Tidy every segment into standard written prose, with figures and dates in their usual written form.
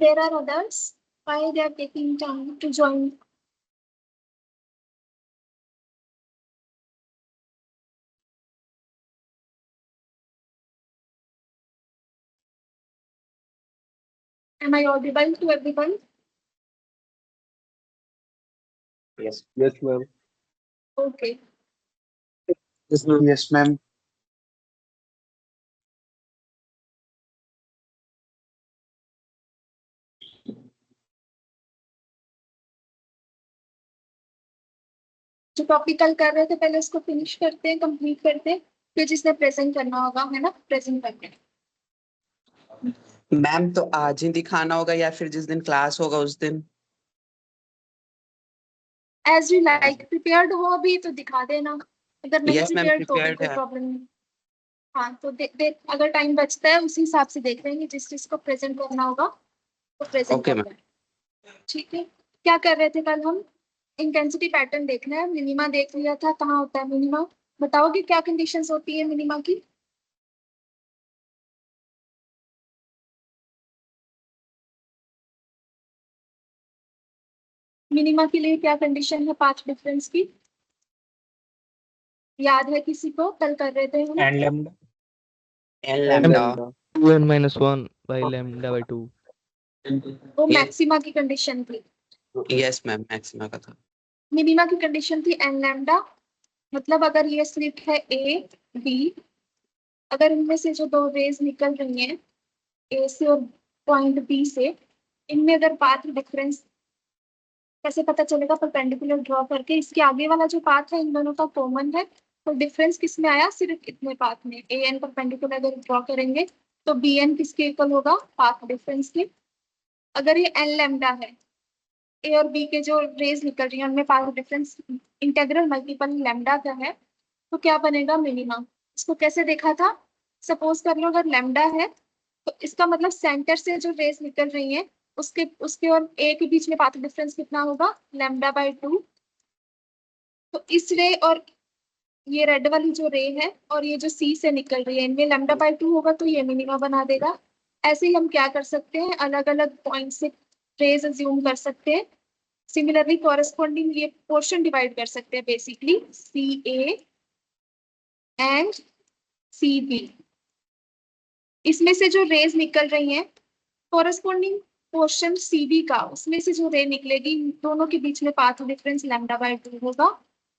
there are others, why they are taking time to join? Am I audible to everyone? Yes. Yes, ma'am. Okay. Yes, ma'am. Yes, ma'am. जो topic कल कर रहे थे पहले उसको finish करते हैं, कंप्लीट करते हैं, फिर जिसने प्रेजेंट करना होगा है ना, प्रेजेंट करते हैं। मैम तो आज ही दिखाना होगा या फिर जिस दिन क्लास होगा उस दिन? एज यू लाइक, प्रिपेयर्ड हो अभी तो दिखा देना, अगर नहीं Yes, ma'am, प्रिपेयर्ड तो भी prepared कोई है। प्रॉब्लम नहीं। हाँ तो देख अगर टाइम बचता है उसी हिसाब से देख लेंगे, जिस चीज को प्रेजेंट करना होगा तो प्रेजेंट Okay, करना है। ठीक है, क्या कर रहे थे कल हम? इंटेंसिटी पैटर्न देखना है, मिनिमा देख लिया था, कहाँ होता है मिनिमा? बताओगे क्या कंडीशंस होती है मिनिमा की? मिनिमा के लिए क्या कंडीशन है पाथ डिफरेंस की? याद है किसी को? कल कर रहे थे हम। And lambda N lambda. 2n minus 1 by lambda by 2. वो Yes. मैक्सिमा की कंडीशन थी। Yes, मैम, मैक्सिमा का था। मिनिमा की कंडीशन थी एन लैम्डा, मतलब अगर ये स्लिट है ए बी, अगर इनमें से जो दो रेज निकल रही हैं ए से और पॉइंट बी से, इनमें अगर पाथ डिफरेंस कैसे पता चलेगा? परपेंडिकुलर ड्रॉ करके, इसके आगे वाला जो पाथ है इन दोनों का कॉमन है, तो डिफरेंस किस में आया? सिर्फ इतने पाथ में। ए एन परपेंडिकुलर अगर ड्रॉ करेंगे तो बी एन किसके इक्वल होगा? पाथ डिफरेंस के। अगर ये एन लैम्डा है, ए और बी के जो रेज निकल रही है उनमें path difference integral multiple lambda का है, तो क्या बनेगा? मिनिमा। इसको कैसे देखा था? सपोज कर लो अगर लैम्डा है तो इसका मतलब सेंटर से जो रेज निकल रही है उसके उसके और ए के बीच में पाथ डिफरेंस कितना होगा? Lambda by 2। तो इस रे और ये रेड वाली जो रे है और ये जो सी से निकल रही है, इनमें लैम्डा बाय 2 होगा तो ये मिनिमा बना देगा। ऐसे ही हम क्या कर सकते हैं, अलग अलग पॉइंट से रेज अज्यूम कर सकते हैं। सिमिलरली कॉरेस्पॉन्डिंग ये पोर्शन डिवाइड कर सकते हैं, basically C A and C B. इसमें से जो रेज निकल रही हैं कॉरेस्पॉन्डिंग पोर्शन सी बी का, उसमें से जो रे निकलेगी दोनों के बीच में पाथ डिफरेंस लैम्डा बाय 2 होगा,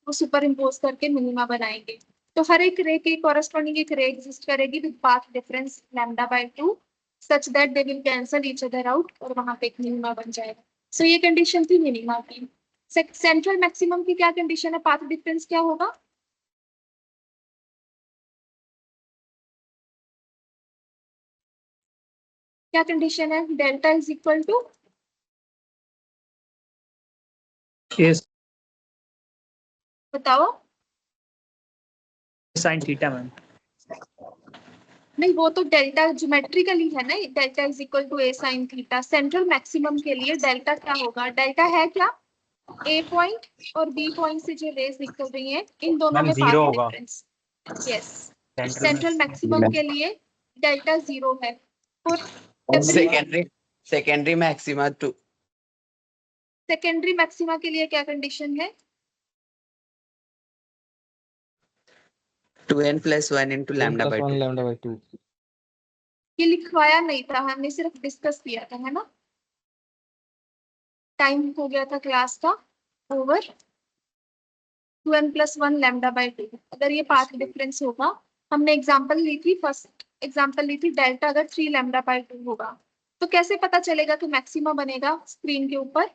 वो सुपर इम्पोज करके मिनिमा बनाएंगे। तो हर एक रे के कॉरेस्पॉन्डिंग एक रे एग्जिस्ट करेगी with path difference lambda by 2 such that they will cancel each other out और वहां पे एक मिनिमा बन जाएगा। सो ये कंडीशन थी मिनिमा की। सेंट्रल मैक्सिमम की क्या कंडीशन है? पाथ डिफरेंस क्या होगा? क्या कंडीशन है? डेल्टा इज इक्वल टू बताओ। Sine theta ma'am. नहीं, वो तो डेल्टा ज्योमेट्रिकली है ना, delta is equal to a sine theta. Central maximum के लिए डेल्टा क्या होगा? डेल्टा है क्या? ए पॉइंट और बी पॉइंट से जो रेज निकल रही हैं इन दोनों मैम में जीरो पाथ होगा। Difference. Yes, central central maximum के लिए डेल्टा 0 है। और secondary maxima too. Secondary maxima के लिए क्या कंडीशन है? 2n plus 1 into lambda by 2. lambda by 2. ये लिखवाया नहीं था, हमने सिर्फ डिस्कस किया था, है ना? टाइम हो गया था क्लास का over. 2n plus 1 lambda bye 2 अगर ये पाथ डिफरेंस होगा, हमने एग्जांपल ली थी, फर्स्ट एग्जांपल ली थी डेल्टा अगर 3 लैम्डा बाय 2 होगा, तो कैसे पता चलेगा कि मैक्सिमा बनेगा? स्क्रीन के ऊपर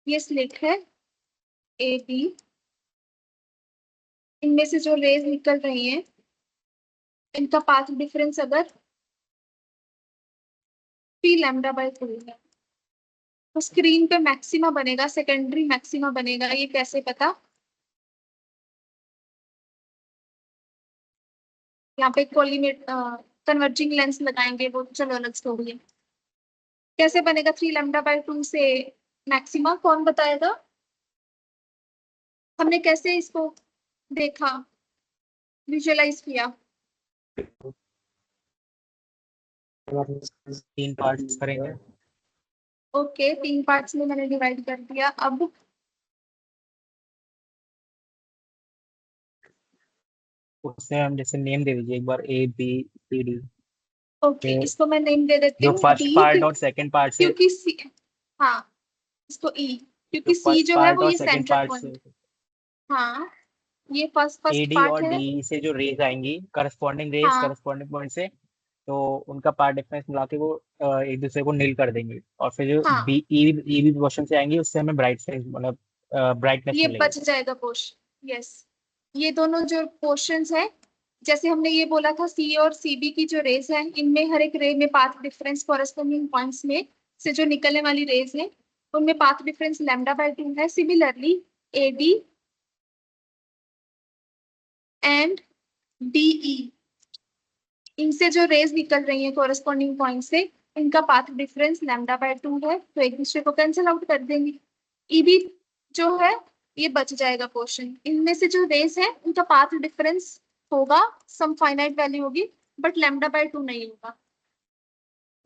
ये स्लिट है ए बी, इनमें से जो रेज निकल रही हैं इनका पाथ डिफरेंस अगर 3 लैम्डा बाय 2 है तो स्क्रीन पे मैक्सिमा बनेगा, सेकेंडरी मैक्सिमा बनेगा। ये कैसे पता? यहाँ पे कोलिमेट कन्वर्जिंग लेंस लगाएंगे, वो चलो अलग स्टोरी है। कैसे बनेगा 3 लैम्डा बाय 2 से मैक्सिमा? कौन बताएगा? हमने कैसे इसको देखा, विजुअलाइज किया? 3 पार्ट्स करेंगे। ओके, 3 पार्ट्स में मैंने डिवाइड कर दिया। अब उससे हम जैसे नेम दे दीजिए एक बार, A B C D. Okay, इसको मैं नेम दे देती जो हूँ फर्स्ट डी, पार्ट और सेकंड पार्ट से, क्योंकि सी, हाँ इसको ई, जो क्योंकि सी फर्स्ट जो है पार्ट वो और ये सेकंड सेंट्रल पार्ट से पॉइंट, हाँ ये ए फर्स्ट डी पार्ट और है। डी से जो रेज आएंगी करस्पॉन्डिंग रेज हाँ करस्पॉन्डिंग पॉइंट से, तो उनका पार्ट डिफरेंस मिला के वो एक दूसरे को नील कर देंगे। और फिर जो हाँ, बी ई बी पोर्शन से आएंगी उससे हमें ब्राइट साइज मतलब ब्राइटनेस ये मिलेगी। बच जाएगा पोर्शन। यस, ये दोनों जो पोर्शंस है, जैसे हमने ये बोला था सी और सीबी की जो रेज है, इनमें हर एक रे में पाथ डिफरेंस कॉरेस्पॉन्डिंग पॉइंट्स में से जो निकलने वाली रेज है उनमें पाथ डिफरेंस λ/2 है। सिमिलरली एडी एंड डीई, इनसे जो रेज निकल रही है कॉरेस्पॉन्डिंग पॉइंट से, इनका पाथ डिफरेंस λ/2 है, तो एक दूसरे को कैंसिल आउट कर देंगे। ईबी जो है ये बच जाएगा पोर्शन। इनमें से जो रेज है उनका पाथ डिफरेंस होगा, सम फाइनाइट वैल्यू होगी, बट λ/2 नहीं होगा।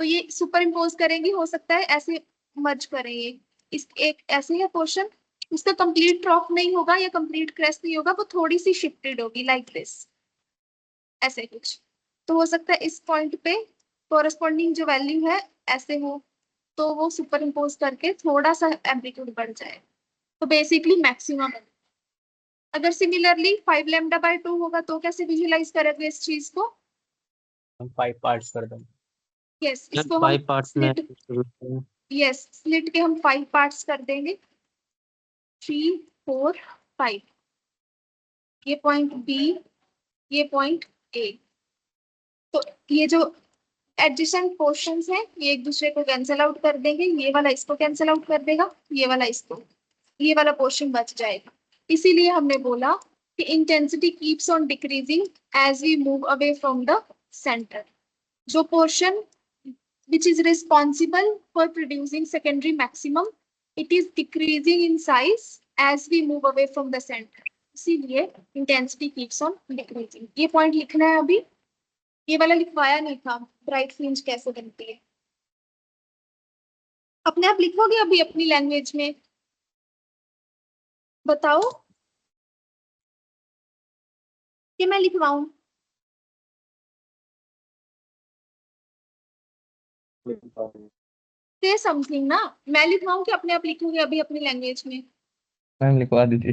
तो ये सुपर इम्पोज करेंगी, हो सकता है ऐसे मर्ज करें ये, इस एक ऐसे है पोर्शन, उसका कंप्लीट ड्रॉप नहीं होगा या कंप्लीट क्रैश नहीं होगा, वो थोड़ी सी शिफ्टेड होगी लाइक दिस, ऐसे कुछ। तो हो सकता है इस पॉइंट पे कोरस्पॉन्डिंग जो वैल्यू है ऐसे हो, तो वो सुपर इम्पोज करके थोड़ा सा एम्पलीट्यूड बढ़ जाए, तो बेसिकली मैक्सिमम। अगर सिमिलरली 5 λ/2 होगा तो कैसे विजुलाइज करेंगे इस चीज को? हम 5 पार्ट्स कर देंगे। यस, इसको हम 5 पार्ट्स में स्प्लिट, यस स्प्लिट के हम 5 पार्ट्स कर देंगे, 3 4 5। ये पॉइंट बी, ये पॉइंट ए। तो ये जो एडजेसेंट पोर्शंस हैं ये एक दूसरे को कैंसिल आउट कर देंगे, ये वाला इसको कैंसिल आउट कर देगा, ये वाला इसको, ये वाला पोर्शन बच जाएगा। इसीलिए हमने बोला कि intensity keeps on decreasing as we move away from the centre. जो portion which is responsible for producing secondary maximum, it is decreasing in size as we move away from the center. इसीलिए intensity keeps on decreasing। ये point लिखना है अभी, ये वाला लिखवाया नहीं था, ब्राइट फ्रिंज कैसे बनती है। अपने आप लिखोगे अभी अपनी लैंग्वेज में, बताओ कि मैं लिखवाऊं? से समथिंग ना, मैं लिखवाऊं कि अपने आप लिखोगे अभी अपनी लैंग्वेज में? मैम लिखवा दीजिए।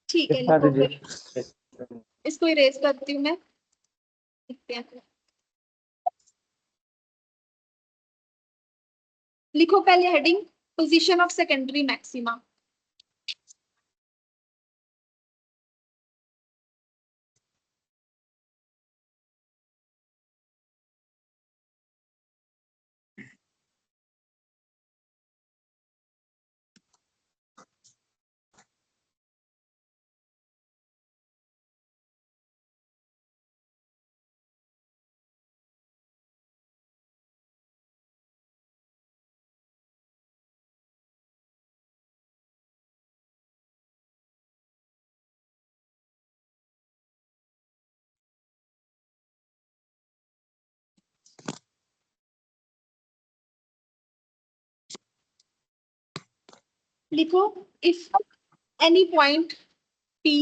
ठीक है, लिखवा लिखो दीजिए। फिर, इसको इरेज करती हूँ मैं, लिखते हैं। लिखो पहले heading, position of secondary maxima. लिखो, if any point P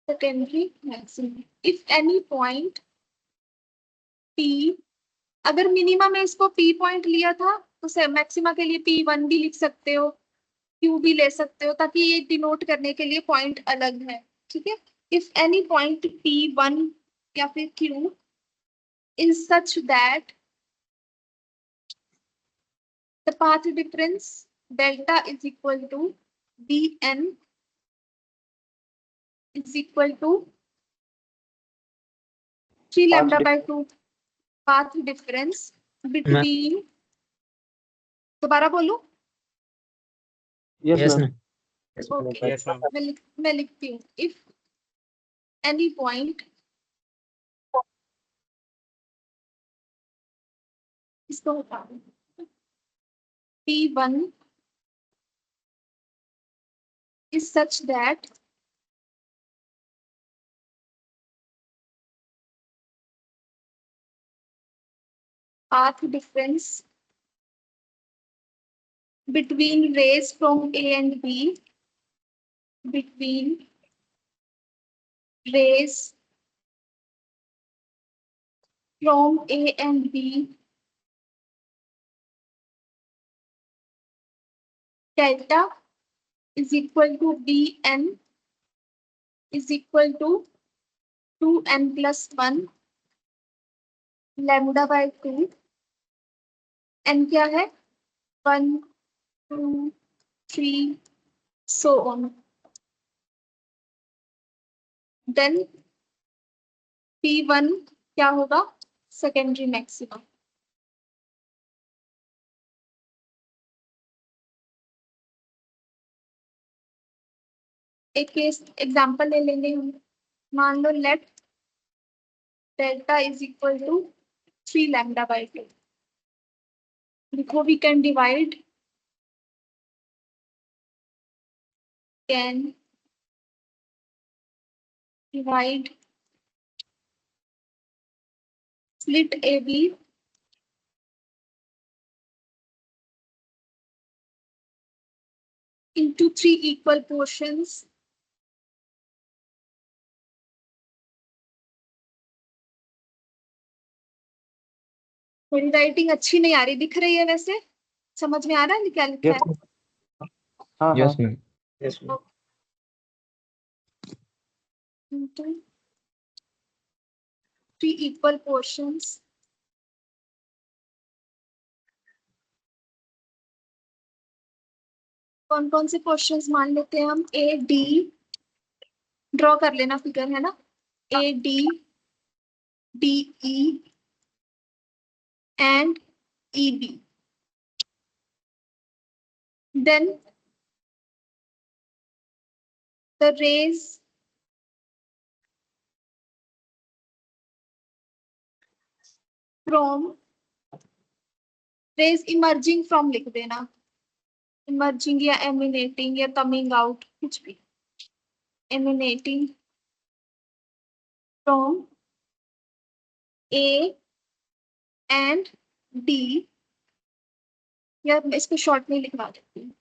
secondary maximum, if any point P, अगर मिनिमा में इसको P पॉइंट लिया था तो मैक्सिमा के लिए P1 भी लिख सकते हो, Q भी ले सकते हो, ताकि ये डिनोट करने के लिए पॉइंट अलग है, ठीक है। इफ एनी पॉइंट P1 या फिर Q is such that the path difference delta is equal to dn is equal to 3 λ/2 path difference between, दोबारा बोलूं? Yes, Yes, ma'am. ma'am. Okay, yes ma'am. मैं लिखती हूँ, इफ एनी पॉइंट, इसको हटा दूं, P1 is such that path difference between rays from A and B, between rays from A and B, delta is equal to Bn is equal to 2n plus 1 lambda by 2, n क्या है 1 2 3 so on. Then P1 क्या होगा secondary maximum. एक case example ले लेंगे हम. मान लो let delta is equal to 3 lambda by 2. देखो we can divide slit AB into 3 equal portions. मेरी राइटिंग अच्छी नहीं आ रही, दिख रही है वैसे? समझ में आ रहा है क्या लिखा है? हाँ Yes, ma'am. yes ma'am. Into 3 equal portions. कौन कौन से क्वेश्चंस मान लेते हैं हम? ए डी ड्रॉ कर लेना फिगर है ना. A D D E and E B. Then the rays from rays emerging from लिख देना. emerging या emanating या coming out कुछ भी. emanating from A and D या मैं इसको शॉर्ट में लिखवा देती हूँ.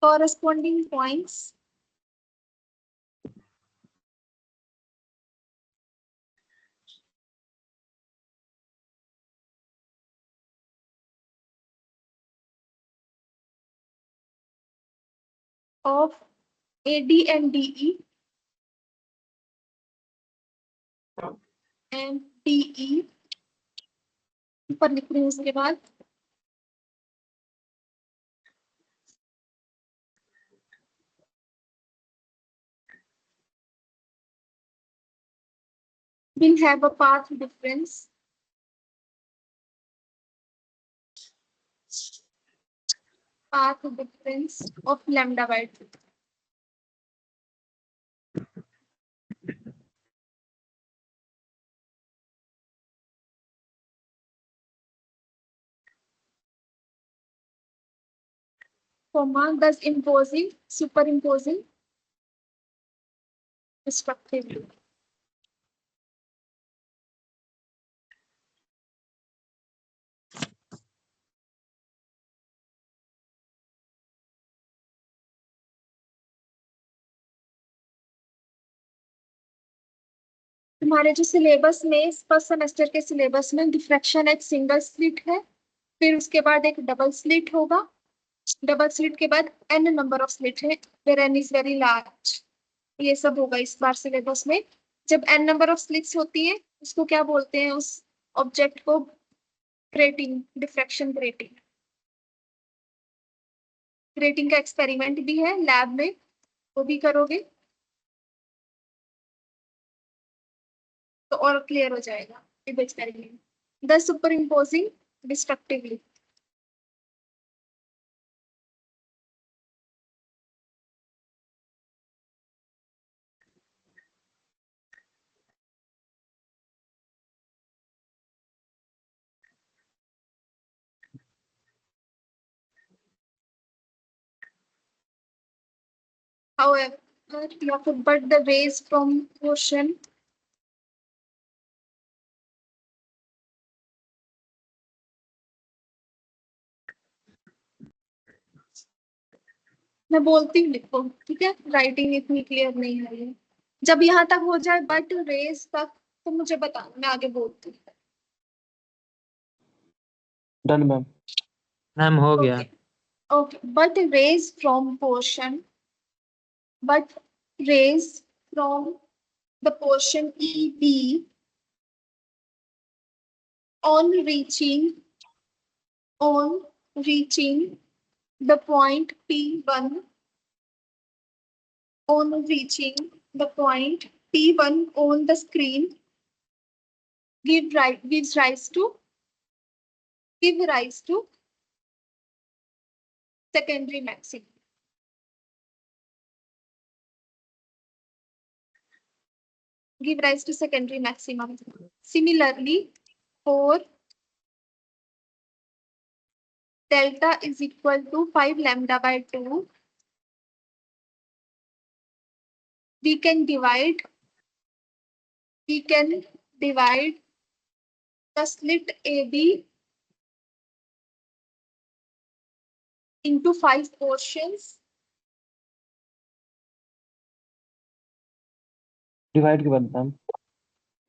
corresponding points of AD and DE and DE ऊपर लिख रही हूँ. उसके बाद will have a path difference of lambda by 2. Comma thus superimposing respectively. तुम्हारे जो सिलेबस में फर्स्ट सेमेस्टर के सिलेबस में डिफ्रैक्शन एक सिंगल स्लिट है, फिर उसके बाद एक डबल स्लिट होगा. डबल स्लिट के बाद n नंबर ऑफ स्लिट है, where n is very large. ये सब होगा इस बार सिलेबस में. जब n नंबर ऑफ स्लिट्स होती है उसको क्या बोलते हैं? उस ऑब्जेक्ट को ग्रेटिंग, डिफ्रैक्शन ग्रेटिंग. ग्रेटिंग का एक्सपेरिमेंट भी है लैब में, वो भी करोगे तो और क्लियर हो जाएगा with experiment. The superimposing destructively. However, या फिर but the rays from question, मैं बोलती हूँ लिखो, ठीक है, राइटिंग इतनी क्लियर नहीं है ये। जब यहाँ तक हो जाए बट रेज तक तो मुझे बता, मैं आगे बोलती हूँ। Done ma'am. मैम हो गया। Okay okay, but rays from portion, but rays from the portion EB on reaching the point P1, on reaching the point P1 on the screen gives rise to secondary maximum. Give rise to secondary maximum. Similarly, for delta is equal to 5 lambda by 2, we can divide the slit AB into 5 portions. Divide के बाद ma'am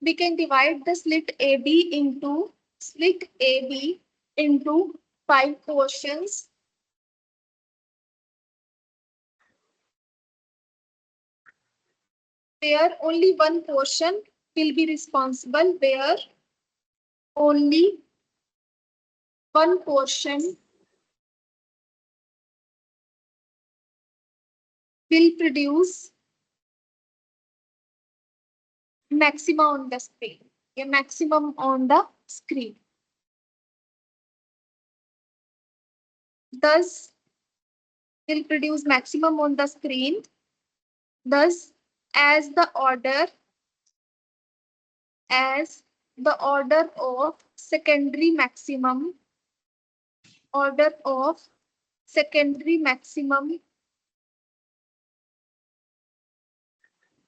We can divide the slit AB into 5 portions. Where only one portion will be responsible, where only one portion will produce maximum on the screen. A maximum on the screen. Thus, will produce maximum on the screen. Thus, as the order of secondary maximum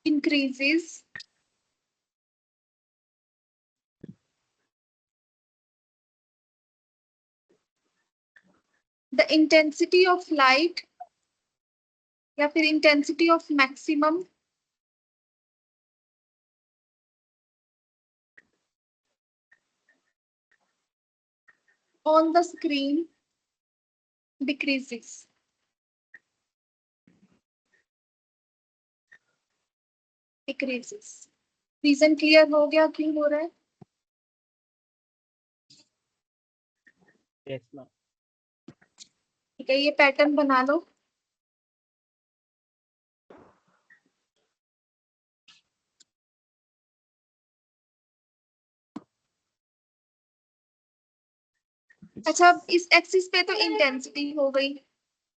increases, the intensity of light या फिर intensity of maximum on the screen decreases. Reason clear हो गया क्यों हो रहा है? Yes, ma'am. ठीक है, ये पैटर्न बना लो. अच्छा, इस एक्सिस पे तो इंटेंसिटी हो गई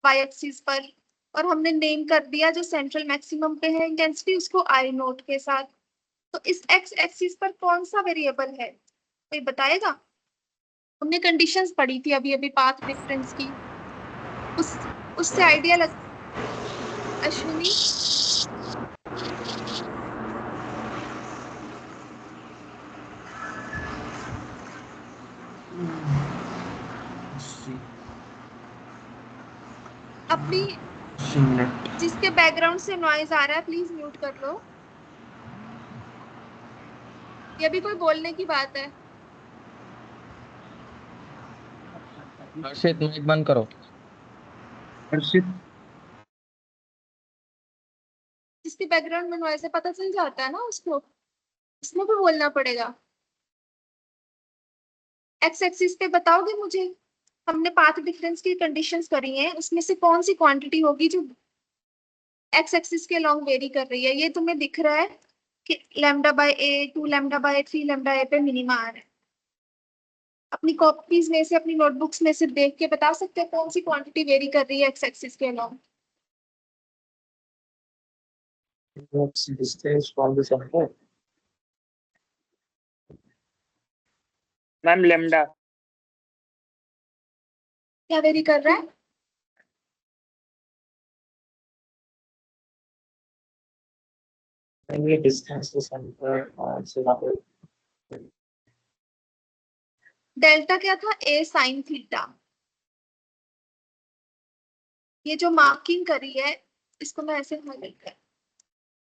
वाई एक्सिस पर, और हमने नेम कर दिया जो सेंट्रल मैक्सिमम पे है इंटेंसिटी उसको आई नोट के साथ. तो इस एक्स एक्सिस पर कौन सा वेरिएबल है, कोई बताएगा? हमने कंडीशंस पढ़ी थी अभी अभी पाथ डिफरेंस की, उससे आइडिया लग. अश्विनी, अपनी जिसके बैकग्राउंड से नॉइज आ रहा है प्लीज म्यूट कर लो. ये भी कोई बोलने की बात है? हर्षित माइक बंद करो। हर्षित जिसके बैकग्राउंड में नॉइज है पता चल जाता है ना उसको, इसमें भी बोलना पड़ेगा. एक्स एक्सिस पे बताओगे मुझे, हमने पाथ डिफरेंस की कंडीशंस करी हैं, उसमें से कौन सी क्वांटिटी होगी जो एक्स एक्सिस के लॉन्ग वेरी कर रही है? ये तुम्हें दिख रहा है कि lambda by a, 2 lambda by 3 lambda a पे मिनिमा आ रहा है. अपनी कॉपीज में से, अपनी नोटबुक्स में से देख के बता सकते हैं कौन सी क्वांटिटी वेरी कर रही है एक्स एक्सिस के लॉन्ग? Ma'am lambda. क्या वेरी कर रहा है? ये डिस्टेंस टू सेंटर और से वहाँ पे डेल्टा क्या था? ए साइन थीटा। ये जो मार्किंग करी है इसको मैं ऐसे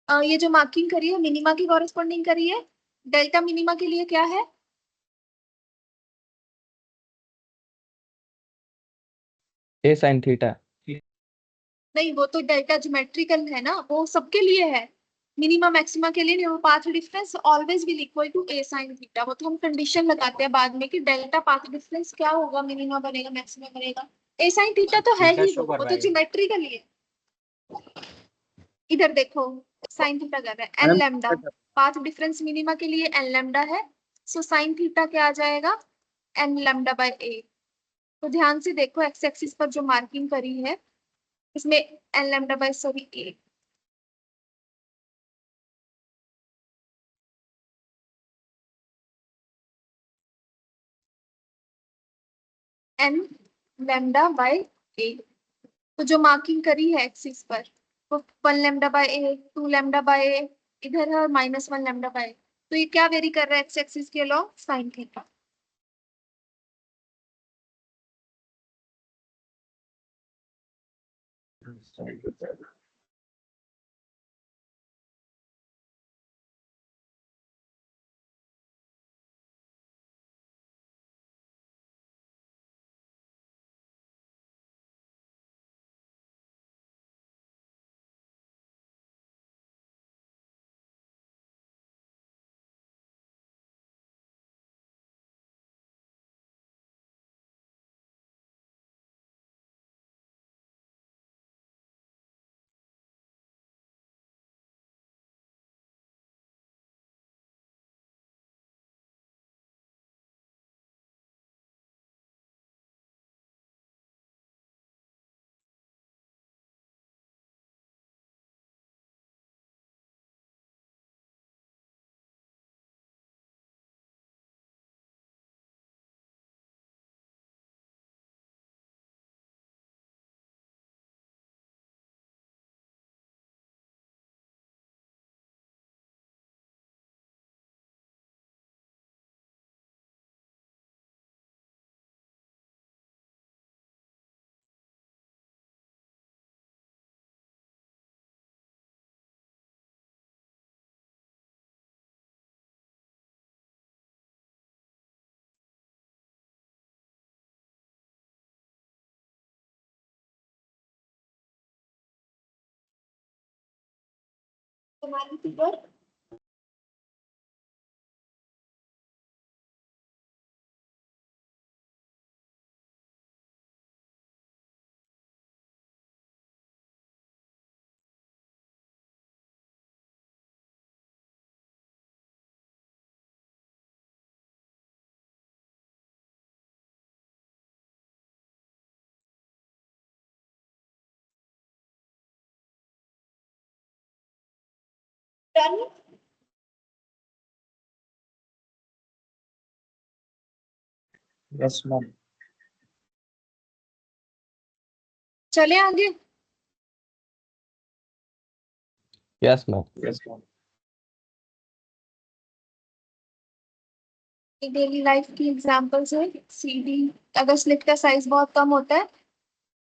ये जो मार्किंग करी है मिनिमा की कॉरेस्पॉन्डिंग करी है। डेल्टा मिनिमा के लिए क्या है? ए साइन थीटा। नहीं, वो तो डेल्टा ज्योमेट्रिकल है ना, वो सबके लिए है। मिनिमा मैक्सिमा के लिए नहीं, वो path difference always will equal to a sine theta. वो तो हम कंडीशन लगाते हैं बाद में कि डेल्टा पाथ डिफरेंस क्या होगा, मिनिमा बनेगा मैक्सिमा बनेगा। ए साइन थीटा तो है थीटा ही, शो वो तो करवाएगा। ज्योमेट्रिकल ही है। इधर देखो साइन थीटा कर रहा है n lambda, path difference minima के लिए एन लैम्डा है। सो साइन थीटा क्या आ जाएगा? N lambda by a. तो ध्यान से देखो एक्स एक्सिस पर जो मार्किंग करी है इसमें n lambda by sorry a. N lambda by a. तो जो मार्किंग करी है एक्सिस पर वो 1 lambda by a, 2 lambda by a, इधर है -1 लैम्डा बाय। तो ये क्या वेरी कर रहा है एक्स एक्सिस के अलॉन्ग? Sine theta. हमारी फिगर डन। Yes ma'am. चले आगे। Yes ma'am. Yes ma'am. Daily life की एग्जांपल्स है सीडी। अगर स्लिट का साइज बहुत कम होता है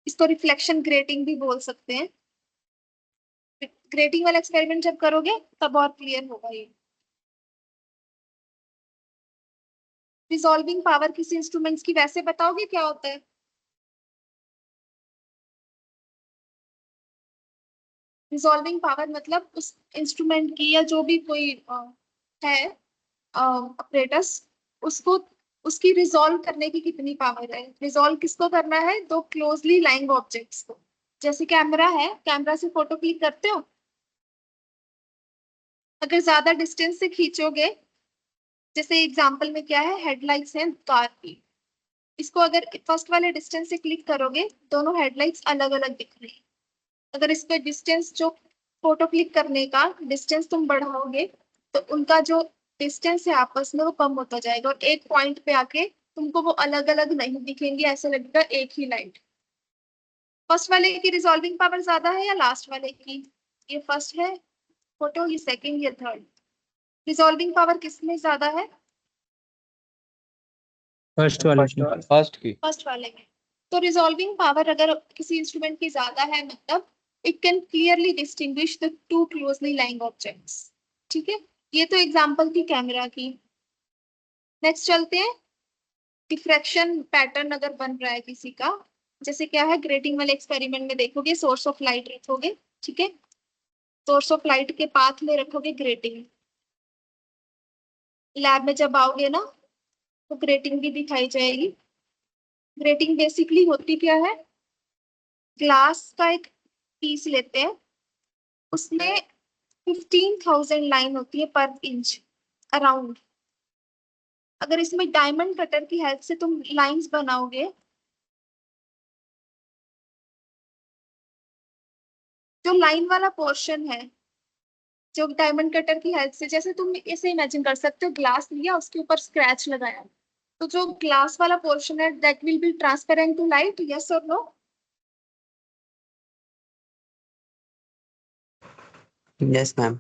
इसको रिफ्लेक्शन ग्रेटिंग भी बोल सकते हैं। ग्रेटिंग वाला एक्सपेरिमेंट जब करोगे तब और क्लियर होगा ये। रिजॉल्विंग पावर किसी इंस्ट्रूमेंट्स की वैसे बताओगे क्या होता है? रिजॉल्विंग पावर मतलब उस इंस्ट्रूमेंट की या जो भी कोई है ऑपरेटस, उसको उसकी रिजॉल्व करने की कितनी पावर है। रिजॉल्व किसको करना है? दो क्लोजली लाइंग ऑब्जेक्ट्स को। जैसे कैमरा है, कैमरा से फोटो क्लिक करते हो, अगर ज्यादा डिस्टेंस से खींचोगे, जैसे एग्जांपल में क्या है, हेडलाइट्स हैं कार की, इसको अगर फर्स्ट वाले डिस्टेंस से क्लिक करोगे दोनों हेडलाइट्स अलग अलग दिख रही है। अगर इसका डिस्टेंस जो फोटो क्लिक करने का डिस्टेंस तुम बढ़ाओगे तो उनका जो डिस्टेंस है आपस में वो कम होता जाएगा और एक पॉइंट पे आके तुमको वो अलग अलग नहीं दिखेंगे, ऐसा लगेगा एक ही लाइट। फर्स्ट वाले की रिजॉल्विंग पावर ज्यादा है या लास्ट वाले की? ये फर्स्ट है फोटो, ये सेकंड या थर्ड। रिजॉल्विंग पावर किसमें ज्यादा है? फर्स्ट वाले फर्स्ट की फर्स्ट वाले में। तो रिजॉल्विंग पावर अगर किसी इंस्ट्रूमेंट की ज्यादा है, मतलब it can clearly distinguish the two closely lying objects. ठीक है, ये तो एग्जांपल थी कैमरा की। नेक्स्ट चलते हैं, डिफ्रैक्शन पैटर्न अगर बन रहा है किसी का, जैसे क्या है, ग्रेटिंग वाले एक्सपेरिमेंट में देखोगे सोर्स ऑफ लाइट रखोगे, ठीक है, सोर्स ऑफ लाइट के पाथ में रखोगे ग्रेटिंग। लैब में जब आओगे ना तो ग्रेटिंग भी दिखाई जाएगी। ग्रेटिंग बेसिकली होती क्या है, ग्लास का एक पीस लेते हैं, उसमें 15,000 लाइन होती है पर इंच अराउंड। अगर इसमें डायमंड कटर की हेल्प से तुम लाइंस बनाओगे, जो लाइन वाला पोर्शन है, जो डायमंड कटर की हेल्प से, जैसे तुम इसे इमेजिन कर सकते हो, ग्लास लिया उसके ऊपर स्क्रैच लगाया, तो जो ग्लास वाला पोर्शन है that will be transparent to light, yes और नो? Yes ma'am.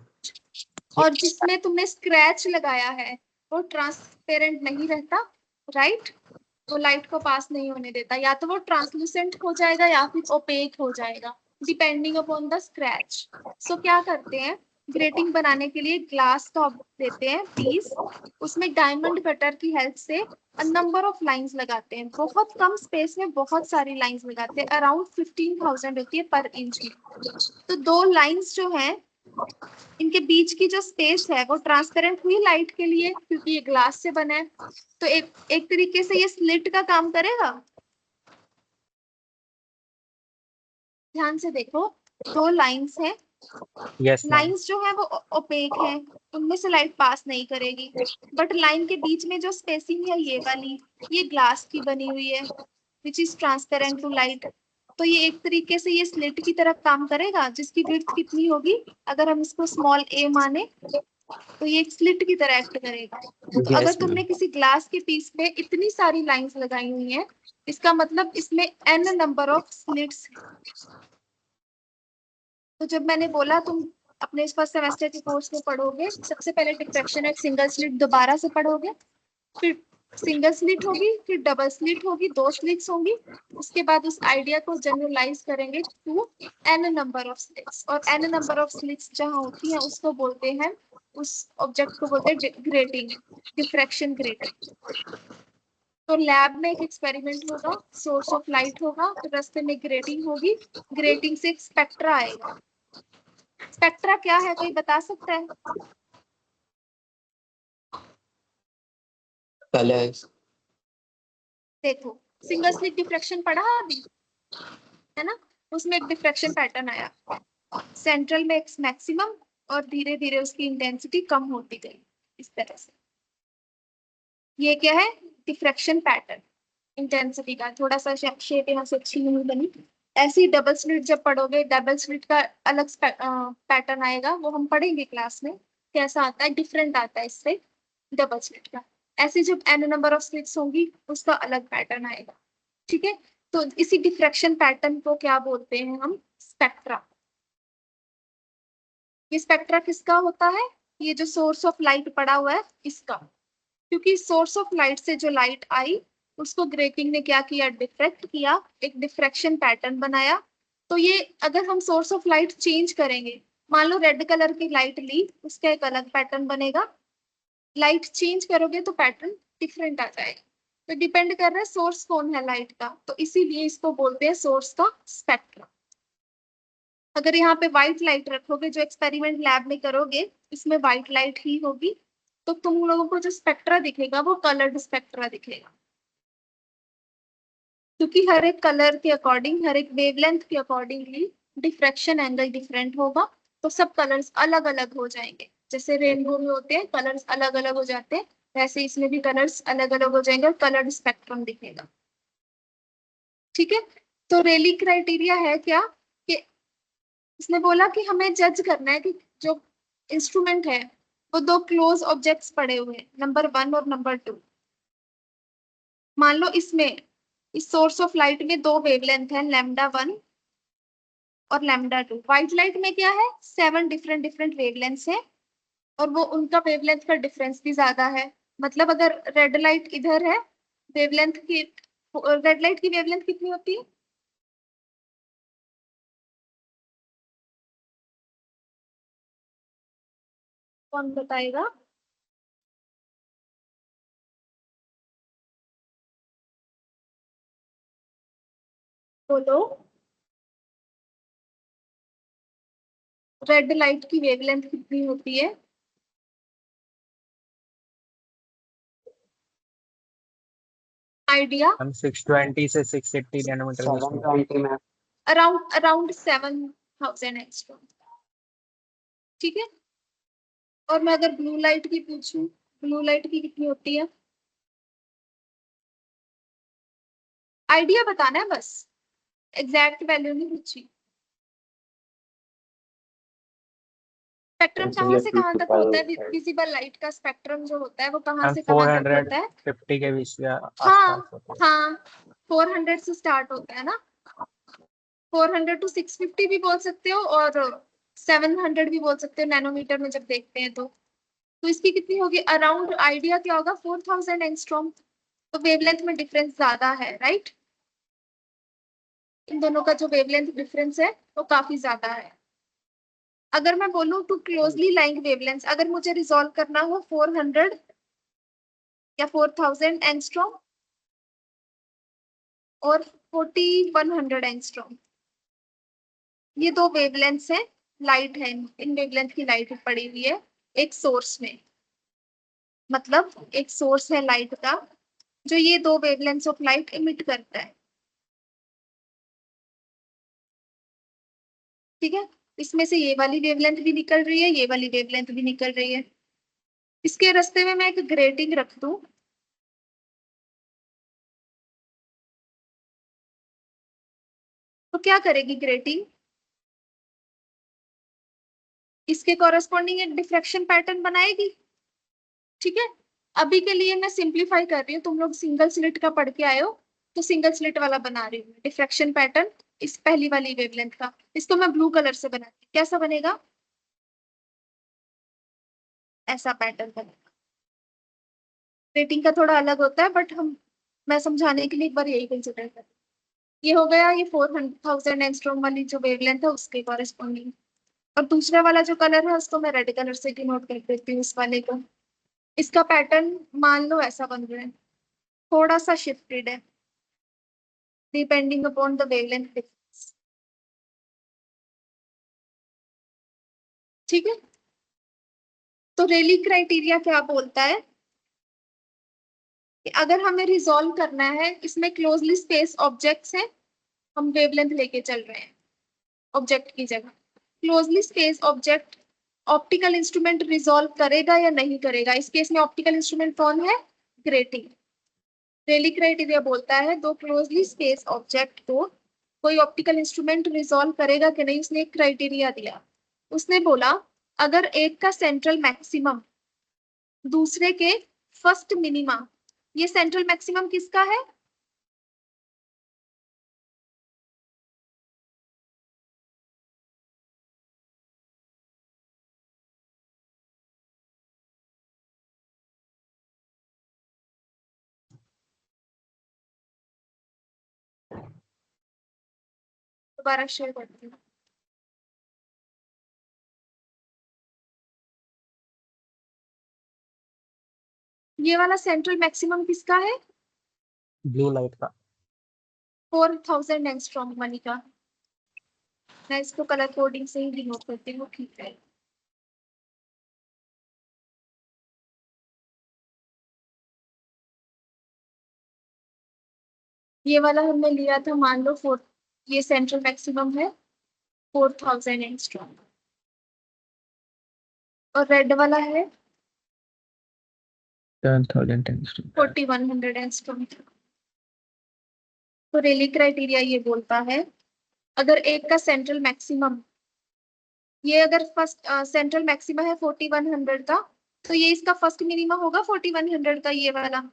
और जिसमें तुमने स्क्रैच लगाया है वो ट्रांसपेरेंट नहीं रहता, राइट? वो लाइट को पास नहीं होने देता, या तो वो ट्रांसलूसेंट हो जाएगा या फिर ओपेक हो जाएगा, डिपेंडिंग अपॉन द स्क्रैच। सो क्या करते हैं, ग्रेटिंग बनाने के लिए ग्लास का देते हैं पीस, उसमें डायमंड कटर की हेल्प से नंबर ऑफ लाइंस लगाते हैं, बहुत कम स्पेस में बहुत सारी लाइंस लगाते हैं, अराउंड 15,000 होती है पर इंच में। तो दो लाइंस जो हैं इनके बीच की जो स्पेस है वो ट्रांसपेरेंट हुई लाइट के लिए, क्योंकि ये ग्लास से बना है, तो एक तरीके से ये स्लिट का काम करेगा। ध्यान से देखो, दो लाइंस हैं, यस मैम। लाइंस जो है वो ओपेक है, उनमें से लाइट पास नहीं करेगी, बट लाइन के बीच में जो स्पेसिंग है ये वाली, ये ग्लास की बनी हुई है which is transparent to light. तो ये एक तरीके से ये स्लिट की तरह काम करेगा, जिसकी विड्थ कितनी होगी, अगर हम इसको स्मॉल a माने तो ये एक स्लिट की तरह एक्ट करेगा। तो अगर तुमने किसी ग्लास के पीस पे इतनी सारी लाइंस लगाई हुई हैं, इसका मतलब इसमें n नंबर ऑफ स्लिट्स। तो जब मैंने बोला तुम अपने इस फर्स्ट सेमेस्टर के कोर्स में पढ़ोगे, सबसे पहले डिफ्रैक्शन एक सिंगल स्लिट दोबारा से पढ़ोगे, फिर सिंगल स्लिट होगी, फिर डबल स्लिट होगी, दो स्लिट्स होंगी, उसके बाद उस आइडिया को जनरलाइज करेंगे टू n नंबर ऑफ स्लिट्स, और n नंबर ऑफ स्लिट्स जहां होती हैं उसको बोलते हैं, उस ऑब्जेक्ट को बोलते हैं ग्रेटिंग, डिफ्रैक्शन ग्रेटिंग। तो लैब में एक एक्सपेरिमेंट होगा, सोर्स ऑफ लाइट होगा, फिर रास्ते में ग्रेटिंग होगी, ग्रेटिंग से एक स्पेक्ट्रा आएगा। स्पेक्ट्रा क्या है, कोई बता सकता है? कलर्स। देखो, सिंगल स्लिट डिफ्रैक्शन पढ़ा अभी, है ना, उसमें एक डिफ्रैक्शन पैटर्न आया, सेंट्रल में एक मैक्सिमम और धीरे धीरे उसकी इंटेंसिटी कम होती गई, इस तरह से। ये क्या है, डिफ्रैक्शन पैटर्न, इंटेंसिटी का। थोड़ा सा शेप यहाँ से अच्छी नहीं बनी। ऐसी डबल स्लिट जब पढ़ोगे, डबल स्लिट का अलग पैटर्न आएगा, वो हम पढ़ेंगे क्लास में, कैसा आता है, डिफरेंट आता है इससे डबल स्लिट का। ऐसी जब n नंबर ऑफ स्लिट्स होंगी उसका अलग पैटर्न आएगा, ठीक है। तो इसी डिफ्रैक्शन पैटर्न को क्या बोलते हैं हम, स्पेक्ट्रा। ये स्पेक्ट्रा किसका होता है, ये जो सोर्स ऑफ लाइट पड़ा हुआ है इसका, क्योंकि सोर्स ऑफ लाइट से जो लाइट आई उसको ग्रेटिंग ने क्या किया, डिफ्रेक्ट किया, एक डिफ्रैक्शन पैटर्न बनाया। तो ये अगर हम सोर्स ऑफ लाइट चेंज करेंगे, मान लो रेड कलर की लाइट ली, उसका एक अलग पैटर्न बनेगा, लाइट चेंज करोगे तो पैटर्न डिफरेंट आ जाएगा। तो डिपेंड कर रहा है सोर्स कौन है लाइट का, तो इसीलिए इसको बोलते हैं सोर्स का स्पेक्ट्रा। अगर यहाँ पे व्हाइट लाइट रखोगे, जो एक्सपेरिमेंट लैब में करोगे इसमें व्हाइट लाइट ही होगी, तो तुम लोगों को जो स्पेक्ट्रा दिखेगा वो कलर्ड स्पेक्ट्रा दिखेगा, क्योंकि हर एक कलर के अकॉर्डिंग, हर एक वेवलेंथ के अकॉर्डिंगली डिफ्रैक्शन एंगल डिफरेंट होगा, तो सब कलर्स अलग अलग हो जाएंगे। जैसे रेनबो में होते हैं कलर्स अलग अलग हो जाते हैं, वैसे इसमें भी कलर्स अलग अलग हो जाएंगे और कलर्ड स्पेक्ट्रम दिखेगा, ठीक है। तो रेली क्राइटेरिया है क्या, कि इसने बोला कि हमें जज करना है कि जो इंस्ट्रूमेंट है वो दो क्लोज ऑब्जेक्ट्स पड़े हुए हैं, नंबर 1 और नंबर 2। मान लो इसमें, इस सोर्स ऑफ लाइट में दो वेवलेंथ है, λ1 और λ2। व्हाइट लाइट में क्या है, 7 डिफरेंट डिफरेंट वेवलेंथ्स है और वो उनका वेवलेंथ का डिफरेंस भी ज्यादा है। मतलब अगर रेड लाइट इधर है, वेवलेंथ की, रेड लाइट की वेवलेंथ कितनी होती है? कौन बताएगा? बोलो। रेड लाइट की वेवलेंथ कितनी होती है? आइडिया? हम 620 से 680 नैनोमीटर बीच में। 720 मैम। Around around 7000 angstrom. ठीक है। और मैं अगर ब्लू लाइट की पूछूं, ब्लू लाइट की कितनी होती है? आइडिया बताना है बस, एग्जैक्ट वैल्यू नहीं पूछी। स्पेक्ट्रम कहाँ से कहाँ तक होता है? विजिबल लाइट का स्पेक्ट्रम जो होता है वो कहाँ हम से कहाँ तक होता है? 450 के बीच या हाँ आसपास होते हैं। हाँ, 400 से स्टार्ट होता है ना। 400 टू 650 भी बोल सकते हो और 700 भी बोल सकते हो नैनोमीटर में जब देखते हैं तो इसकी कितनी होगी? अराउंड आइडिया क्या होगा? 4000 एंगस्ट्रॉम। तो वेवलेंथ में डिफरेंस ज्यादा है, राइट? इन दोनों का जो वेवलेंथ डिफरेंस है वो काफी ज्यादा है। अगर मैं बोलूं टू क्लोजली लाइंग वेवलेंथ, अगर मुझे रिजॉल्व करना हो 400 या 4000 एंगस्ट्रॉम और 4100 एंगस्ट्रॉम, ये दो वेवलेंथ्स है, लाइट है, इन वेवलेंथ की लाइट पड़ी हुई है एक सोर्स में। मतलब एक सोर्स है लाइट का जो ये दो वेवलेंथ्स ऑफ लाइट इमिट करता है। ठीक है। इसमें से ये वाली वेवलेंथ भी निकल रही है, ये वाली वेवलेंथ भी निकल रही है। इसके रास्ते में मैं एक ग्रेटिंग रख दूं, तो क्या करेगी ग्रेटिंग? इसके कॉरेस्पॉन्डिंग एक डिफ्रैक्शन पैटर्न बनाएगी। ठीक है। अभी के लिए मैं सिंप्लीफाई कर रही हूँ, तुम लोग सिंगल स्लिट का पढ़ के आए हो तो सिंगल स्लिट वाला बना रही हूँ डिफ्रैक्शन पैटर्न इस पहली वाली वेवलेंथ का। इसको मैं ब्लू कलर से बनाती हूँ, कैसा बनेगा? ऐसा पैटर्न बनेगा। रेटिंग का थोड़ा अलग होता है बट मैं समझाने के लिए एक बार यही कंसिडर कर। ये हो गया, ये 4000 एंगस्ट्रॉम वाली जो वेवलेंथ है उसके कॉरेस्पॉन्डिंग। और दूसरा वाला जो कलर है उसको मैं रेड कलर से डिनोट कर देती हूँ, इस वाले को। इसका पैटर्न मान लो ऐसा बन रहा है, थोड़ा सा शिफ्टेड है depending upon the wavelength difference. ठीक है। तो रेली क्राइटेरिया क्या बोलता है कि अगर हमें रिजॉल्व करना है, इसमें क्लोजली स्पेस ऑब्जेक्ट्स हैं, हम वेवलेंथ लेके चल रहे हैं ऑब्जेक्ट की जगह। Closely space object optical instrument resolve करेगा या नहीं करेगा? इस केस में ऑप्टिकल इंस्ट्रूमेंट कौन है? ग्रेटिंग। रेली क्राइटेरिया बोलता है दो क्लोजली स्पेस ऑब्जेक्ट को कोई ऑप्टिकल इंस्ट्रूमेंट रिजॉल्व करेगा कि नहीं। उसने एक क्राइटेरिया दिया, उसने बोला अगर एक का सेंट्रल मैक्सिमम दूसरे के फर्स्ट मिनिमा, ये सेंट्रल मैक्सिमम किसका है? दोबारा शेयर करती हूँ। ये वाला सेंट्रल मैक्सिमम किसका है? ब्लू लाइट का। 4000 एंगस्ट्रॉम वाली का। मैं इसको कलर कोडिंग से ही डिनोट करती हूँ, ठीक है। ये वाला हमने लिया था, मान लो 4, ये सेंट्रल मैक्सिमम है 4000 एंगस्ट्रॉम और रेड वाला है 10,000 एंगस्ट्रॉम। 4100 एंगस्ट्रॉम। तो रेली क्राइटेरिया ये बोलता है अगर एक का सेंट्रल मैक्सिमम, ये अगर फर्स्ट सेंट्रल मैक्सिमम है 4100 का, तो ये इसका फर्स्ट मिनिमम होगा 4100 का, ये वाला,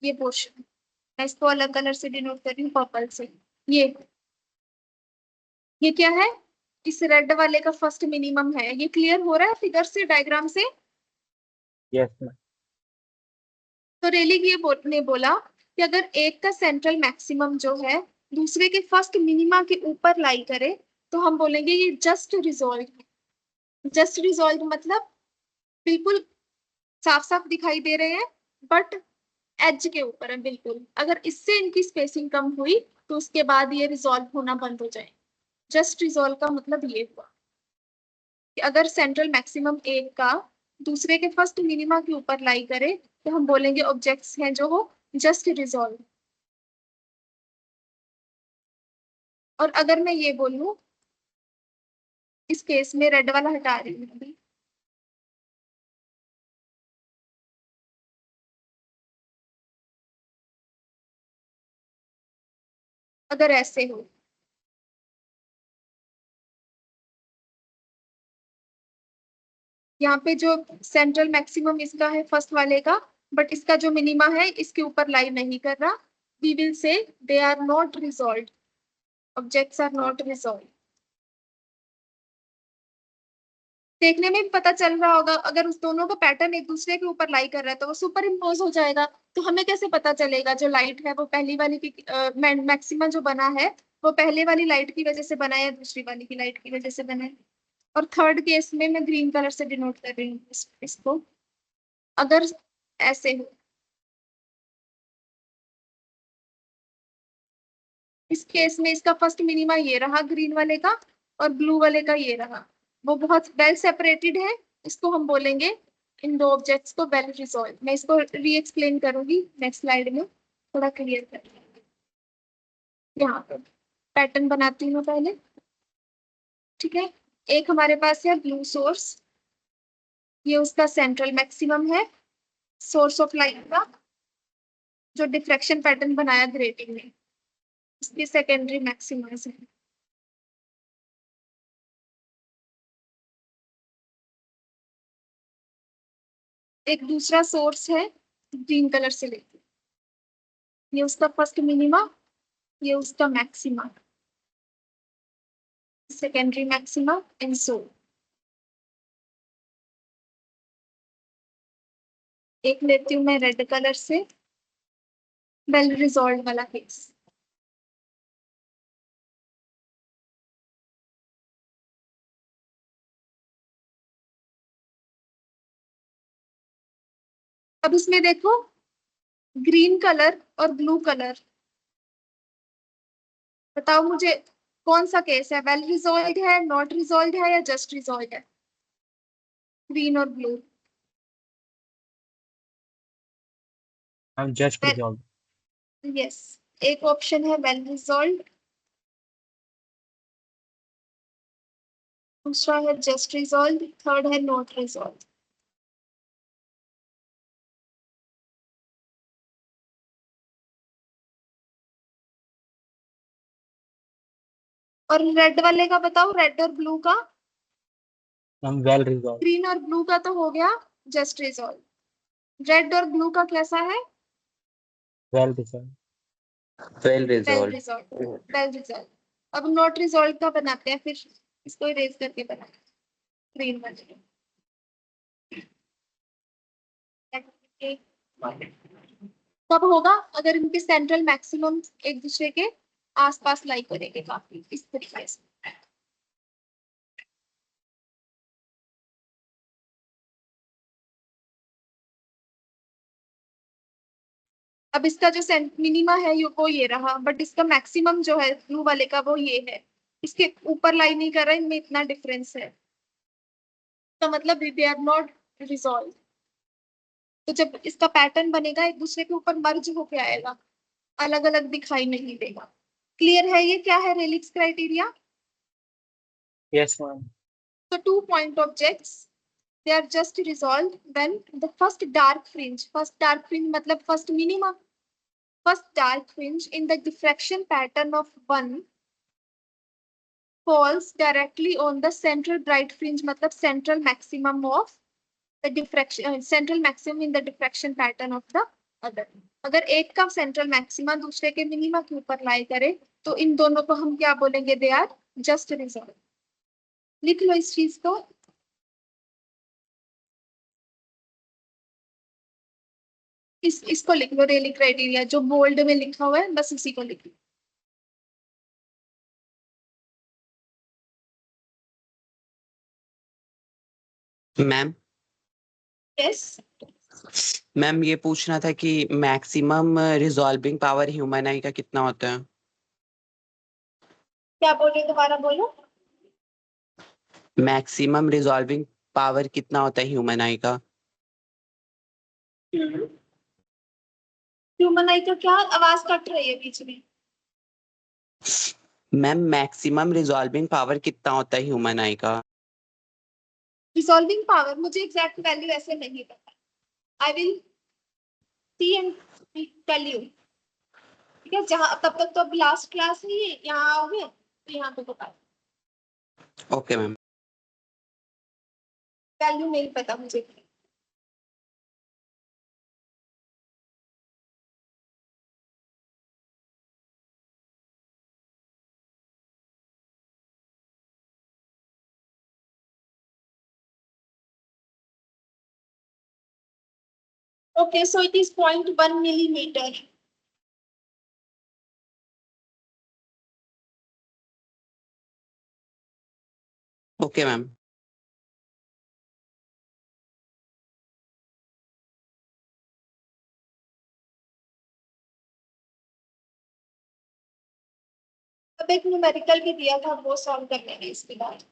ये पोर्शन। मैं इसको अलग कलर से डिनोट कर रही हूँ पर्पल से। ये ये क्या है, इस रेड वाले का फर्स्ट मिनिमम है। ये क्लियर हो रहा है फिगर से, डायग्राम से? Yes ma'am. तो रेलिग ने बोला कि अगर एक का सेंट्रल मैक्सिमम जो है दूसरे के फर्स्ट मिनिमा के ऊपर लाई करे तो हम बोलेंगे ये जस्ट रिजॉल्व है। जस्ट रिजॉल्व मतलब बिल्कुल साफ साफ दिखाई दे रहे हैं बट एज के ऊपर है बिल्कुल। अगर इससे इनकी स्पेसिंग कम हुई तो उसके बाद ये रिजॉल्व होना बंद हो जाए। जस्ट रिजॉल्व का मतलब ये हुआ कि अगर सेंट्रल मैक्सिमम एक का दूसरे के फर्स्ट मिनिमा के ऊपर लाई करे तो हम बोलेंगे ऑब्जेक्ट्स हैं जो हो जस्ट रिजॉल्व। और अगर मैं ये बोलूं, इस केस में रेड वाला हटा रही हूँ अभी, अगर ऐसे हो, यहाँ पे जो सेंट्रल मैक्सिमम इसका है फर्स्ट वाले का, बट इसका जो मिनिमा है इसके ऊपर लाई नहीं कर रहा, we will say they are not resolve, objects are not resolve. देखने में भी पता चल रहा होगा, अगर उस दोनों का पैटर्न एक दूसरे के ऊपर लाई कर रहा है तो वो सुपर इम्पोज हो जाएगा। तो हमें कैसे पता चलेगा जो लाइट है वो पहली वाली की मैक्सिमम जो बना है वो पहले वाली लाइट की वजह से बना है या दूसरी वाली की लाइट की वजह से बना है? और थर्ड केस में मैं ग्रीन कलर से डिनोट कर रही हूँ इसको। अगर ऐसे हो, इस केस में इसका फर्स्ट मिनिमा ये रहा ग्रीन वाले का और ब्लू वाले का ये रहा, वो बहुत वेल सेपरेटेड है, इसको हम बोलेंगे इन दो ऑब्जेक्ट्स को वेल रिजॉल्व। मैं इसको री एक्सप्लेन करूंगी नेक्स्ट स्लाइड में, थोड़ा क्लियर कर। यहाँ पर पैटर्न बनाती हूँ पहले, ठीक है। एक हमारे पास है ब्लू सोर्स, ये उसका सेंट्रल मैक्सिमम है सोर्स ऑफ लाइट का, जो डिफ्रैक्शन पैटर्न बनाया ग्रेटिंग ने, इसकी सेकेंडरी मैक्सिमाइज है। एक दूसरा सोर्स है ग्रीन कलर से लेते, ये उसका फर्स्ट मिनिमा, ये उसका maxima, secondary maxima and so. एक लेती हूँ मैं रेड कलर से, वेल रिजॉल्व वाला केस। अब इसमें देखो ग्रीन कलर और ब्लू कलर, बताओ मुझे कौन सा केस है, वेल रिजॉल्व है, नॉट रिजॉल्व है या जस्ट रिजॉल्व है? ग्रीन और blue. Ma'am just resolve. Yes, एक ऑप्शन है वेल रिजॉल्व, दूसरा है जस्ट रिजॉल्व, थर्ड है नॉट रिजॉल्व। और रेड वाले का बताओ, रेड और ब्लू का? Ma'am well resolve. ग्रीन और ब्लू का तो हो गया जस्ट रिजॉल्व, रेड और ब्लू का कैसा है? Well resolve. Well well resolve. Resolve, well resolve. अब नॉट रिजॉल्व का बनाते हैं, फिर इसको इरेज करके बनाते हैं ग्रीन वाले। कब होगा? अगर इनके सेंट्रल मैक्सिमम एक दूसरे के आसपास लाई करेंगे काफी इस तरीके से। अब इसका जो मिनिमा है वो ये रहा, बट इसका मैक्सिमम जो है ब्लू वाले का वो ये है, इसके ऊपर लाई नहीं कर रहा है, इनमें इतना डिफरेंस है, तो मतलब दे आर नॉट रिजॉल्व। तो जब इसका पैटर्न बनेगा एक दूसरे के ऊपर मर्ज होके आएगा, अलग अलग दिखाई नहीं देगा। क्लियर है ये क्या है relics criteria? Yes ma'am. So 2 point objects, they are just resolved when the first dark fringe मतलब first minima, first dark fringe in the diffraction pattern of one falls directly on the central bright fringe मतलब central maximum of the diffraction, central maximum in the diffraction pattern of the other। अगर एक का central maxima दूसरे के minima के ऊपर लाई करे तो इन दोनों को हम क्या बोलेंगे, दे आर जस्ट रिजल्ट। लिख लो इस चीज को। इसको लिख लो, रेली क्राइटेरिया जो बोल्ड में लिखा हुआ है, बस इसी को लिख लो। मैम यस, मैम ये पूछना था कि maximum resolving power human eye का कितना होता है? क्या बोले, दोबारा बोलो। मैक्सिमम रिजॉल्विंग पावर कितना होता है ह्यूमन आई का? ह्यूमन आई का क्या, आवाज कट रही है बीच में। मैम मैक्सिमम रिजॉल्विंग पावर कितना होता है ह्यूमन आई का? रिजॉल्विंग पावर मुझे एग्जैक्ट वैल्यू ऐसे नहीं पता, I will see and tell you. ठीक है, जहां तब तक तो अब लास्ट क्लास नहीं है, यहाँ आओगे तो यहाँ पे बता। Okay ma'am. वैल्यू नहीं पता मुझे। Okay, so it is 0.1 millimeter. Okay ma'am. अब एक न्यूमेरिकल भी दिया था, वो सॉल्व कर लेंगे इसके बाद।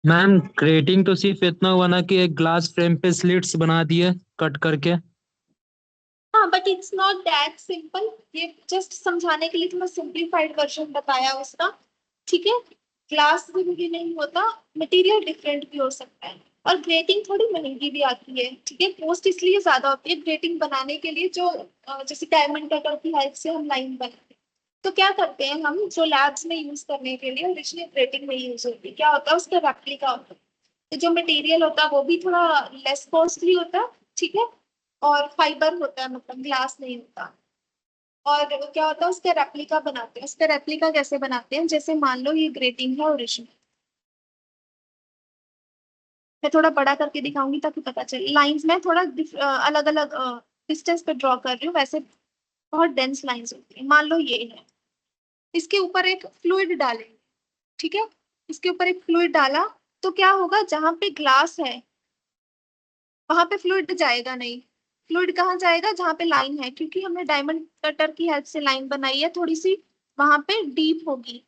मैम ग्रेटिंग तो सिर्फ इतना हुआ ना कि एक ग्लास फ्रेम पे स्लिट्स बना दिए कट करके। हाँ, but it's not that simple. ये जस्ट समझाने के लिए थोड़ा सिंप्लीफाइड वर्जन बताया उसका। ठीक है, ग्लास जरूरी नहीं होता, मटेरियल डिफरेंट भी हो सकता है। और ग्रेटिंग थोड़ी महंगी भी आती है। ठीक है, कॉस्ट इसलिए ज्यादा होती है ग्रेटिंग बनाने के लिए, जो जैसे डायमंड कटर की हेल्प से हम लाइन बनाते हैं। तो क्या करते हैं हम, जो लैब्स में यूज करने के लिए ओरिजिनल ग्रेटिंग में यूज होती है, क्या होता है उसका रेप्लिका होता है। तो जो मटेरियल होता है वो भी थोड़ा लेस कॉस्टली होता है। ठीक है, और फाइबर होता है, मतलब ग्लास नहीं होता। और क्या होता है, उसका रेप्लिका बनाते हैं। उसका रेप्लिका कैसे बनाते हैं, जैसे मान लो ये ग्रेटिंग है ओरिजिनल, मैं थोड़ा बड़ा करके दिखाऊंगी ताकि पता चले। लाइंस में थोड़ा अलग अलग डिस्टेंस पे ड्रॉ कर रही हूँ, वैसे बहुत डेंस लाइंस होती है। मान लो ये है, इसके ऊपर एक फ्लूइड डालेंगे। ठीक है, इसके ऊपर एक फ्लूइड डाला तो क्या होगा, जहां पे ग्लास है वहां पे फ्लूइड जाएगा नहीं। फ्लूइड कहाँ जाएगा, जहाँ पे लाइन है, क्योंकि हमने डायमंड कटर की हेल्प से लाइन बनाई है थोड़ी सी, वहां पे डीप होगी,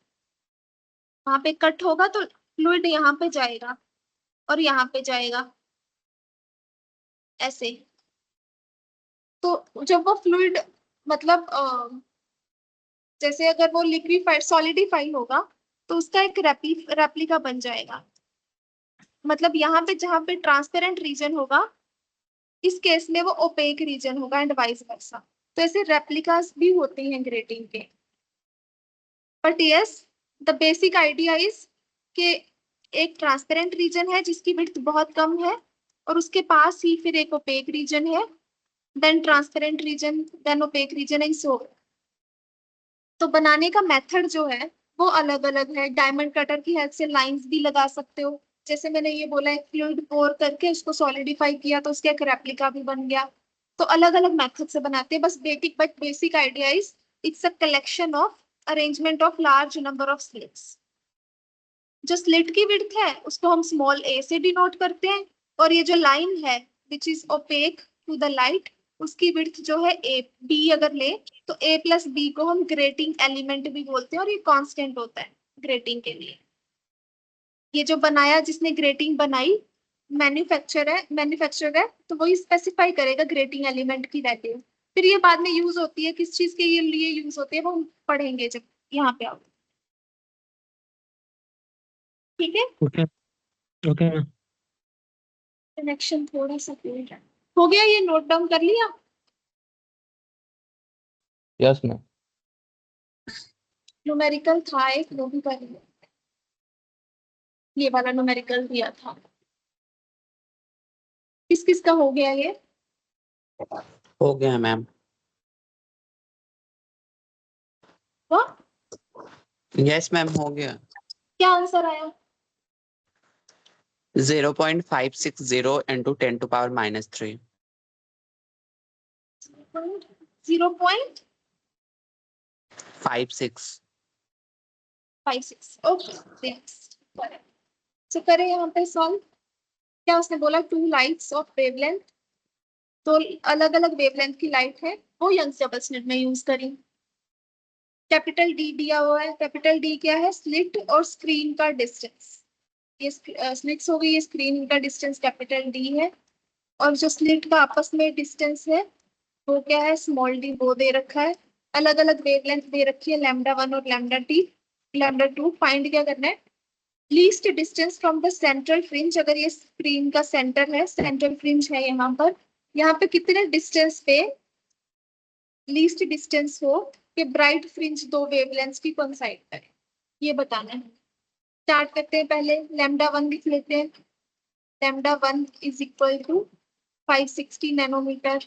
वहां पे कट होगा तो फ्लूइड यहाँ पे जाएगा और यहाँ पे जाएगा ऐसे। तो जब वो फ्लूइड, मतलब जैसे अगर वो लिक्विफाइड सॉलिडिफाई होगा तो उसका एक रेप्लिका बन जाएगा। मतलब यहाँ पे जहाँ पे ट्रांसपेरेंट रीजन होगा, इस केस में वो ओपेक रीजन होगा एंड वाइस वर्सा। तो ऐसे रेप्लिकास भी होते हैं ग्रेटिंग के। But yes, the basic idea is कि एक ट्रांसपेरेंट रीजन है जिसकी विड्थ बहुत कम है, और उसके पास ही फिर एक ओपेक रीजन है, then transparent region, then opaque region and so. तो बनाने का मेथड जो है वो अलग अलग है। डायमंड कटर की हेल्प से लाइंस भी लगा सकते हो, जैसे मैंने ये बोला, एक फ्लूइड पोर करके उसको सॉलिडिफाई किया तो उसका एक रेप्लिका भी बन गया। तो अलग अलग मेथड से बनाते हैं, बस basic idea is it's a collection of arrangement of large number of slits. जो स्लिट की विड्थ है उसको हम स्मॉल ए से डिनोट करते हैं, और ये जो लाइन है which is opaque to the light, उसकी विड्थ जो है ए बी अगर ले तो ए प्लस बी को हम ग्रेटिंग एलिमेंट भी बोलते हैं, और ये कांस्टेंट होता है ग्रेटिंग के लिए। ये जो बनाया, जिसने ग्रेटिंग बनाई, मैन्युफैक्चरर है, तो वही स्पेसिफाई करेगा ग्रेटिंग एलिमेंट की वैल्यू। फिर ये बाद में यूज होती है, किस चीज के लिए यूज होती है वो हम पढ़ेंगे जब यहाँ पे आओ। ठीक है, ओके ओके मैम। कनेक्शन थोड़ा सा फेल है। हो गया, ये नोट डाउन कर लिया। Yes ma'am. न्यूमेरिकल था एक, वो भी कर लिया। ये वाला न्यूमेरिकल दिया था। किस किस का हो गया ये? हो गया मैम। वाह, यस मैम, हो गया। क्या आंसर आया? 0.560 into 10 to power minus 3. 0.56। 56. Okay, सो करें यहाँ पे सॉल्व। क्या उसने बोला? 2 लाइट्स ऑफ वेवलेंथ, तो अलग अलग वेवलेंथ की लाइट है, वो यंग्स डबल स्लिट में यूज करी। कैपिटल डी दिया हुआ है। कैपिटल डी क्या है? स्लिट और स्क्रीन का डिस्टेंस। ये स्लिट्स हो गई, ये स्क्रीन का डिस्टेंस कैपिटल डी है, और जो स्लिट का आपस में डिस्टेंस है वो क्या है? Small D. वो दे रखा है। अलग अलग वेवलेंथ दे रखी है, λ1 और λ2। फाइंड क्या करना है? Least distance from the central fringe. अगर ये स्क्रीन का सेंटर है, सेंट्रल फ्रिंज है यहाँ पे कितने डिस्टेंस पे लीस्ट डिस्टेंस हो कि ब्राइट फ्रिंज दो वेवलेंथ्स की कोइंसाइड करे, ये बताना है। स्टार्ट करते हैं। पहले λ1 लिख लेते हैं। λ1 is equal to 560 nanometre.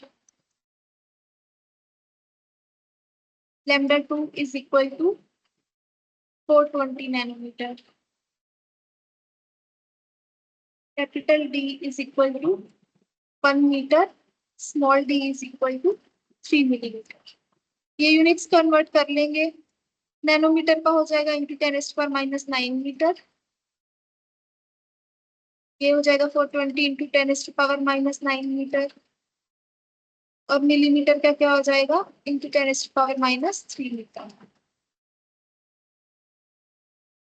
λ2 is equal to 420 nanometre. Capital D is equal to 1 metre, small d is equal to 3 millimetre. ये यूनिट्स कन्वर्ट कर लेंगे, नैनोमीटर का हो जाएगा इंटू 10⁻⁹ मीटर। ये हो जाएगा 420 इंटू 10⁻⁹ मीटर, और मिलीमीटर का क्या हो जाएगा? Into 10⁻⁻3 metre.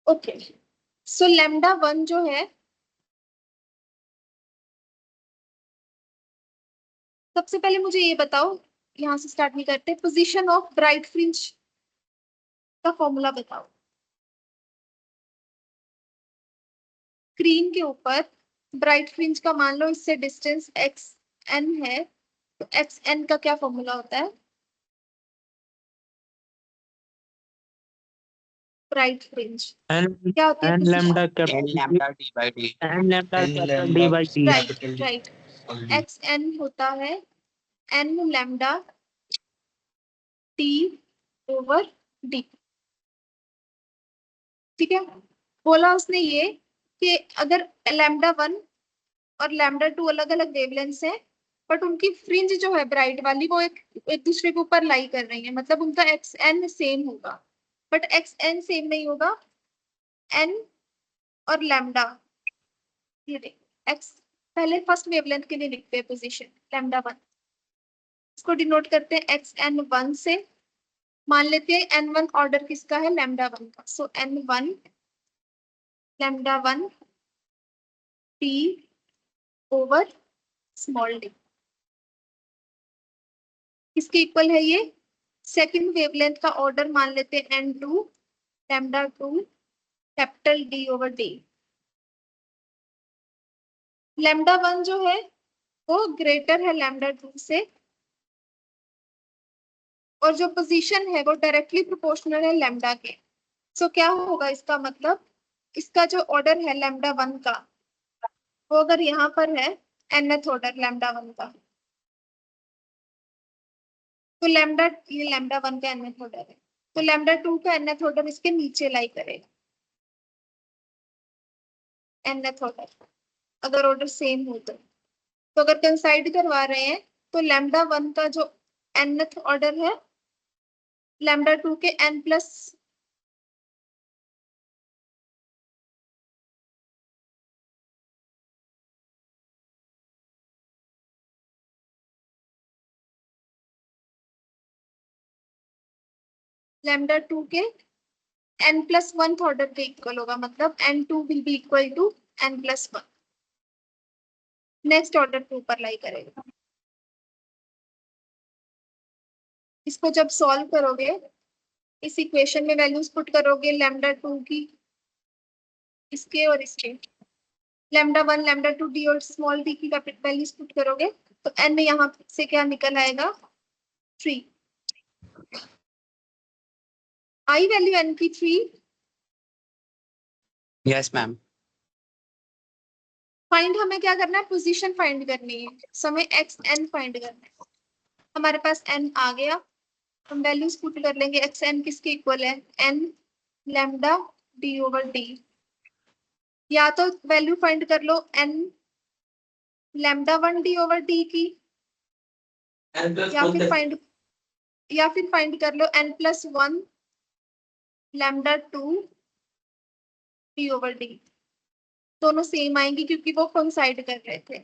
ओके, सो λ1 जो है, सबसे पहले मुझे ये बताओ, यहाँ से स्टार्ट नहीं करते, पोजीशन ऑफ ब्राइट फ्रिंज का फॉर्मूला बताओ। स्क्रीन के ऊपर ब्राइट फ्रिंज का मान लो इससे डिस्टेंस xn है, तो xn का क्या फॉर्मूला होता है? ब्राइट फ्रिंज एन क्या होती है? N position? Lambda N capital lambda D by D. N lambda N capital lambda D by T. Right capital D right. small d। xn होता है n lambda t over d। ठीक है, बोला उसने ये कि अगर λ1 और λ2 अलग अलग वेवलेंथ्स है, बट उनकी फ्रिंज जो है ब्राइट वाली वो एक दूसरे के ऊपर लाई कर रही है, मतलब उनका xn सेम होगा। बट xn सेम नहीं होगा, n और लैम्डा, ये देख x पहले फर्स्ट वेवलेंथ के लिए लिखते हैं पोजीशन λ1, इसको डिनोट करते हैं xn1 से। मान लेते हैं n1 ऑर्डर किसका है? λ1 का। सो n1 λ1 t over small d किसके इक्वल है? ये सेकंड वेवलेंथ का ऑर्डर मान लेते हैं n2 λ2 capital D over D। λ1 जो है वो ग्रेटर है λ2 से, और जो पोजीशन है वो डायरेक्टली प्रोपोर्शनल है लैम्डा के। सो क्या होगा इसका मतलब? इसका जो ऑर्डर है λ1 का, वो अगर यहाँ पर है nth ऑर्डर λ1 का, तो लैम्डा, ये λ1 का nth ऑर्डर है, तो λ2 का nth ऑर्डर इसके नीचे लाई करेगा। nth ऑर्डर अगर ऑर्डर सेम हो तो अगर कंसाइड करवा रहे हैं तो λ1 का जो nth ऑर्डर है λ2 के n प्लस λ2 के n+1 ऑर्डर के इक्वल होगा, मतलब n2 will be equal to n+1। Next order के ऊपर लाई करेगा। इसको जब सॉल्व करोगे, इस इक्वेशन में वैल्यूज पुट करोगे λ2 की, इसके और इसके, λ1 λ2 d और स्मॉल d की वैल्यूज पुट करोगे, तो n यहाँ से क्या निकल आएगा? 3। आई वैल्यू n की 3, यस मैम। फाइंड हमें क्या करना है, पोजीशन फाइंड करनी है, समय xn फाइंड करना है। हमारे पास n आ गया, हम वैल्यूज पुट कर लेंगे। xn किसके इक्वल है, n lambda d over d। या तो वैल्यू फाइंड कर लो n lambda 1 d over d की, या फिर फाइंड कर लो n plus 1 lambda 2 d over d। दोनों सेम आएंगी क्योंकि वो कोइंसाइड कर रहे थे।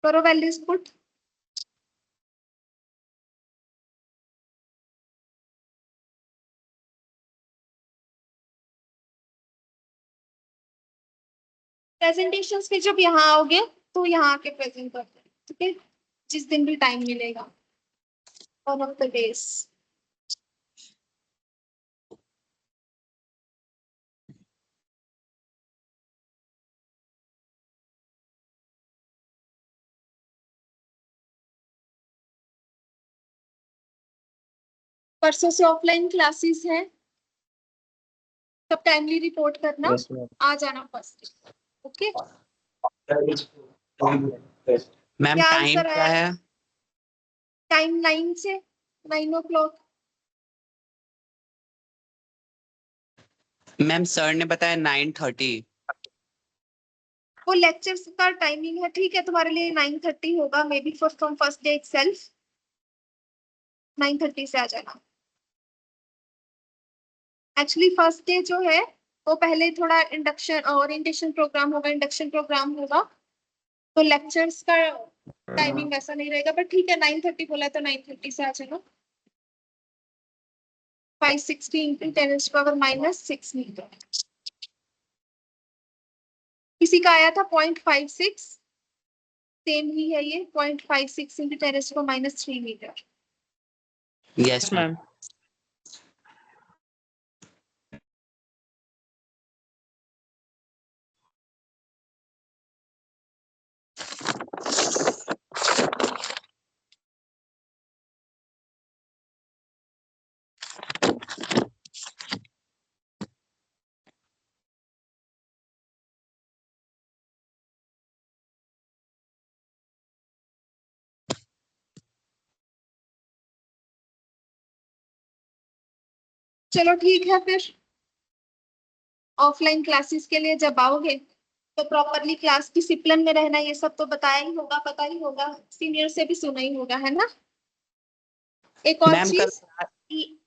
करो वैल्यूज पुट। प्रेजेंटेशंस में जब यहाँ आओगे तो यहाँ आके प्रेजेंट करते हैं, ठीक है, जिस दिन भी टाइम मिलेगा, वन ऑफ द डेज। परसों से ऑफलाइन क्लासेस हैं, तब टाइमली रिपोर्ट करना, यस मैम। आ जाना फर्स्ट। ओके, मैम क्या टाइम आंसर क्या आया? है? टाइम 9 से 9 o'clock। मैम सर ने बताया 9:30। वो लेक्चर्स का टाइमिंग है, ठीक है, तुम्हारे लिए 9:30 होगा, may be from first day itself 9:30 से आ जाना। एक्चुअली फर्स्ट डे जो है वो पहले थोड़ा इंडक्शन ओरिएंटेशन प्रोग्राम होगा, इंडक्शन प्रोग्राम होगा, तो लेक्चर्स का टाइमिंग वैसा नहीं रहेगा, बट ठीक है 9:30 बोला तो 9:30 से आ जाना। 560 into 10⁻⁻6 मीटर। किसी का आया था 0.56, सेम ही है ये 0.56 into 10⁻³ मीटर। Yes ma'am. चलो ठीक है, फिर ऑफलाइन क्लासेस के लिए जब आओगे तो प्रॉपरली क्लास डिसिप्लिन में रहना, ये सब तो बताया ही होगा, पता ही होगा, सीनियर से भी सुना ही होगा, है ना। एक और मैम कल चीज,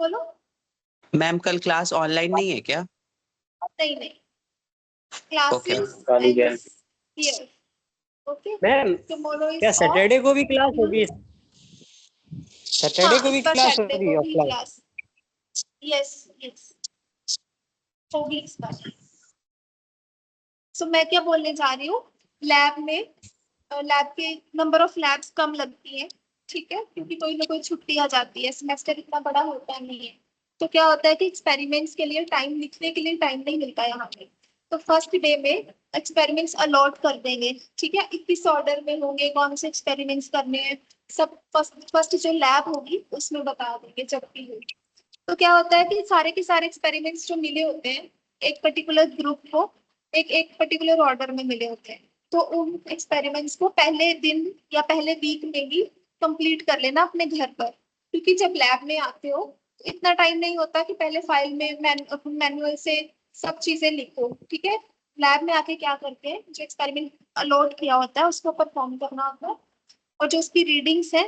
बोलो। मैम कल क्लास ऑनलाइन नहीं है क्या? नहीं नहीं, okay classes here. Okay, ma'am tomorrow is क्या सैटरडे को भी क्लास होगी? सैटरडे हाँ, को भी इस बार क्लास सैटरडे होगी को भी ऑफलाइन? क्लास, यस यस, होगी इस बार। सो मैं क्या बोलने जा रही हूँ, लैब में लैब के नंबर ऑफ लैब्स कम लगती है, ठीक है, क्योंकि कोई ना कोई छुट्टी आ जाती है, सेमेस्टर इतना बड़ा होता नहीं है, तो क्या होता है कि एक्सपेरिमेंट्स के लिए टाइम, लिखने के लिए टाइम नहीं मिलता यहाँ पे, तो फर्स्ट डे में एक्सपेरिमेंट्स अलॉट कर देंगे, ठीक है, किस ऑर्डर में होंगे, कौन से एक्सपेरिमेंट्स करने हैं, सब फर्स्ट जो लैब होगी उसमें बता देंगे जब भी हो। तो क्या होता है कि सारे के सारे एक्सपेरिमेंट्स जो मिले होते हैं एक पर्टिकुलर ग्रुप को, एक पर्टिकुलर ऑर्डर में मिले होते हैं, तो उन एक्सपेरिमेंट्स को पहले दिन या पहले वीक में ही कंप्लीट कर लेना अपने घर पर, क्योंकि जब लैब में आते हो तो इतना टाइम नहीं होता कि पहले फाइल में मैनुअल से सब चीजें लिखो, ठीक है। लैब में आके क्या करते हैं, जो एक्सपेरिमेंट अलॉट किया होता है उसको परफॉर्म करना होता है, और जो उसकी रीडिंग्स है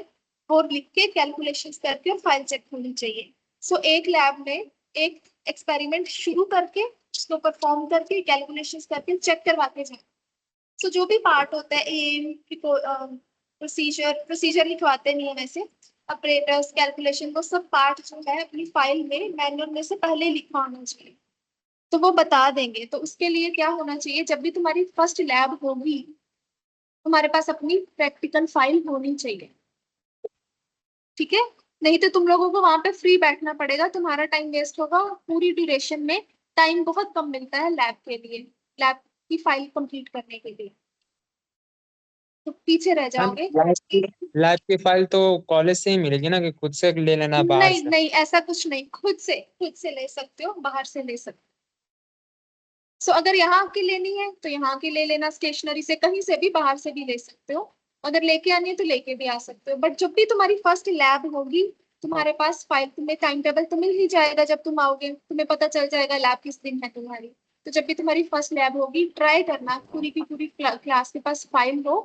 वो लिख के कैलकुलेशंस करके और फाइल चेक होनी चाहिए। सो एक लैब में एक एक्सपेरिमेंट शुरू करके उसको परफॉर्म करके कैलकुलेशंस करके चेक करवाते जाए। सो जो भी पार्ट होता है, एम प्रोसीजर लिखवाते नहीं है वैसे, ऑपरेटर्स कैलकुलेशन, वो सब पार्ट जो है अपनी फाइल में मैनुअल में से पहले लिखा होना चाहिए, तो वो बता देंगे। तो उसके लिए क्या होना चाहिए, जब भी तुम्हारी फर्स्ट लैब होगी तुम्हारे पास अपनी प्रैक्टिकल फाइल होनी चाहिए, ठीक है, नहीं तो तुम लोगों को वहां पे फ्री बैठना पड़ेगा, तुम्हारा टाइम वेस्ट होगा, और पूरी ड्यूरेशन में टाइम बहुत कम मिलता है लैब के लिए, लैब की फाइल कंप्लीट करने के लिए। तो पीछे रह जाओगे। लैब की फाइल तो कॉलेज से ही मिलेगी ना, कि खुद से ले लेना बाहर नहीं से? नहीं, ऐसा कुछ नहीं, खुद से ले सकते हो, बाहर से ले सकते हो। सो अगर यहाँ की लेनी है तो यहाँ की ले लेना, स्टेशनरी से कहीं से भी, बाहर से भी ले सकते हो। अगर लेके आनी है तो लेके भी आ सकते हो। बट जब भी तुम्हारी फर्स्ट लैब होगी, तुम्हारे पास फाइल, तुम्हें टाइम टेबल तो मिल ही जाएगा। जब तुम आओगे तुम्हें पता चल जाएगा लैब किस दिन है तुम्हारी। तो जब भी तुम्हारी फर्स्ट लैब होगी, ट्राई करना पूरी की पूरी क्लास के पास फाइल हो,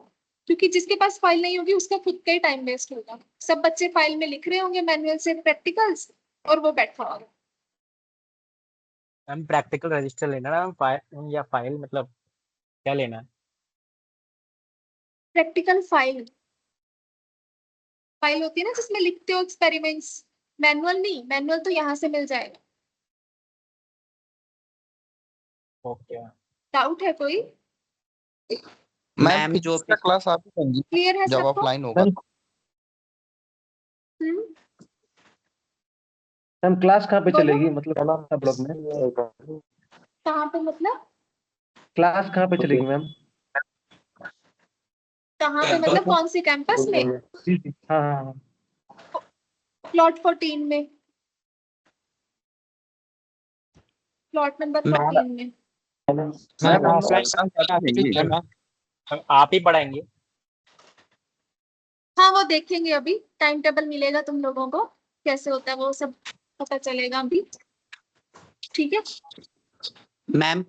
क्योंकि जिसके पास फाइल नहीं होगी उसका खुद का ही टाइम वेस्ट होगा। सब बच्चे फाइल में लिख रहे होंगे मैनुअल से प्रैक्टिकल्स, और वो बैठा होगा। मैम प्रैक्टिकल रजिस्टर लेना है फाइल या फाइल, मतलब क्या लेना है? प्रैक्टिकल फाइल होती है ना जिसमें लिखते हो एक्सपेरिमेंट्स। मैनुअल नहीं, मैनुअल तो यहाँ से मिल जाएगा। ओके। डाउट है कोई? मैम जो फिजिक्स का क्लास आप ही लेंगी क्लियर है जब सबको? ऑफलाइन होगा? हम्म, मैम क्लास कहाँ पे बोलो। चलेगी, मतलब कौन सा ब्लॉक में? कहाँ पे मतलब? क्लास कहाँ पे चलेगी मैम? कहाँ पे मतलब कौन सी कैंपस में? जी जी, हाँ हाँ हाँ। प्लॉट 14 में, प्लॉट नंबर 14 में। मैम ऑफलाइन हम आप ही पढ़ाएंगे? हाँ वो देखेंगे, अभी टाइम टेबल मिलेगा तुम लोगों को, कैसे होता है वो सब पता चलेगा अभी। ठीक है। मैम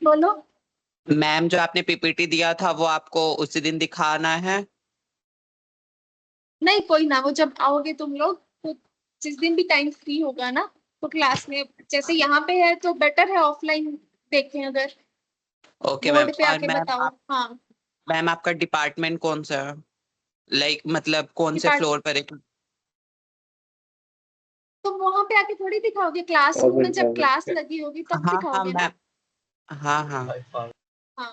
बोलो। मैम जो आपने पीपीटी दिया था वो आपको उसी दिन दिखाना है? नहीं कोई ना, वो जब आओगे तुम लोग, तो जिस दिन भी टाइम फ्री होगा ना, तो क्लास में, जैसे यहाँ पे है तो बेटर है ऑफलाइन देखें, अगर ओके मैम। बोर्ड पे और आके मैम बताओ। हाँ, मैम आपका डिपार्टमेंट कौन सा है? लाइक मतलब कौन से डिपार्ट फ्लोर पर है? तुम वहां पे आके थोड़ी दिखाओगे, क्लासरूम में जब क्लास लगी होगी तब हाँ हाँ दिखाओगे ना। मैम, हाँ हाँ। हाँ,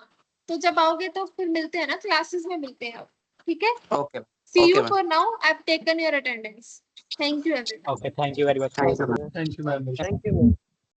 तो जब आओगे तो फिर मिलते हैं ना, क्लासेस में मिलते हैं अब। ठीक है। Okay See okay you ma'am. for now. I've taken your attendance. Thank you everyone. Okay, thank you very much. Thank you ma'am. Thank you ma'am. Thank you.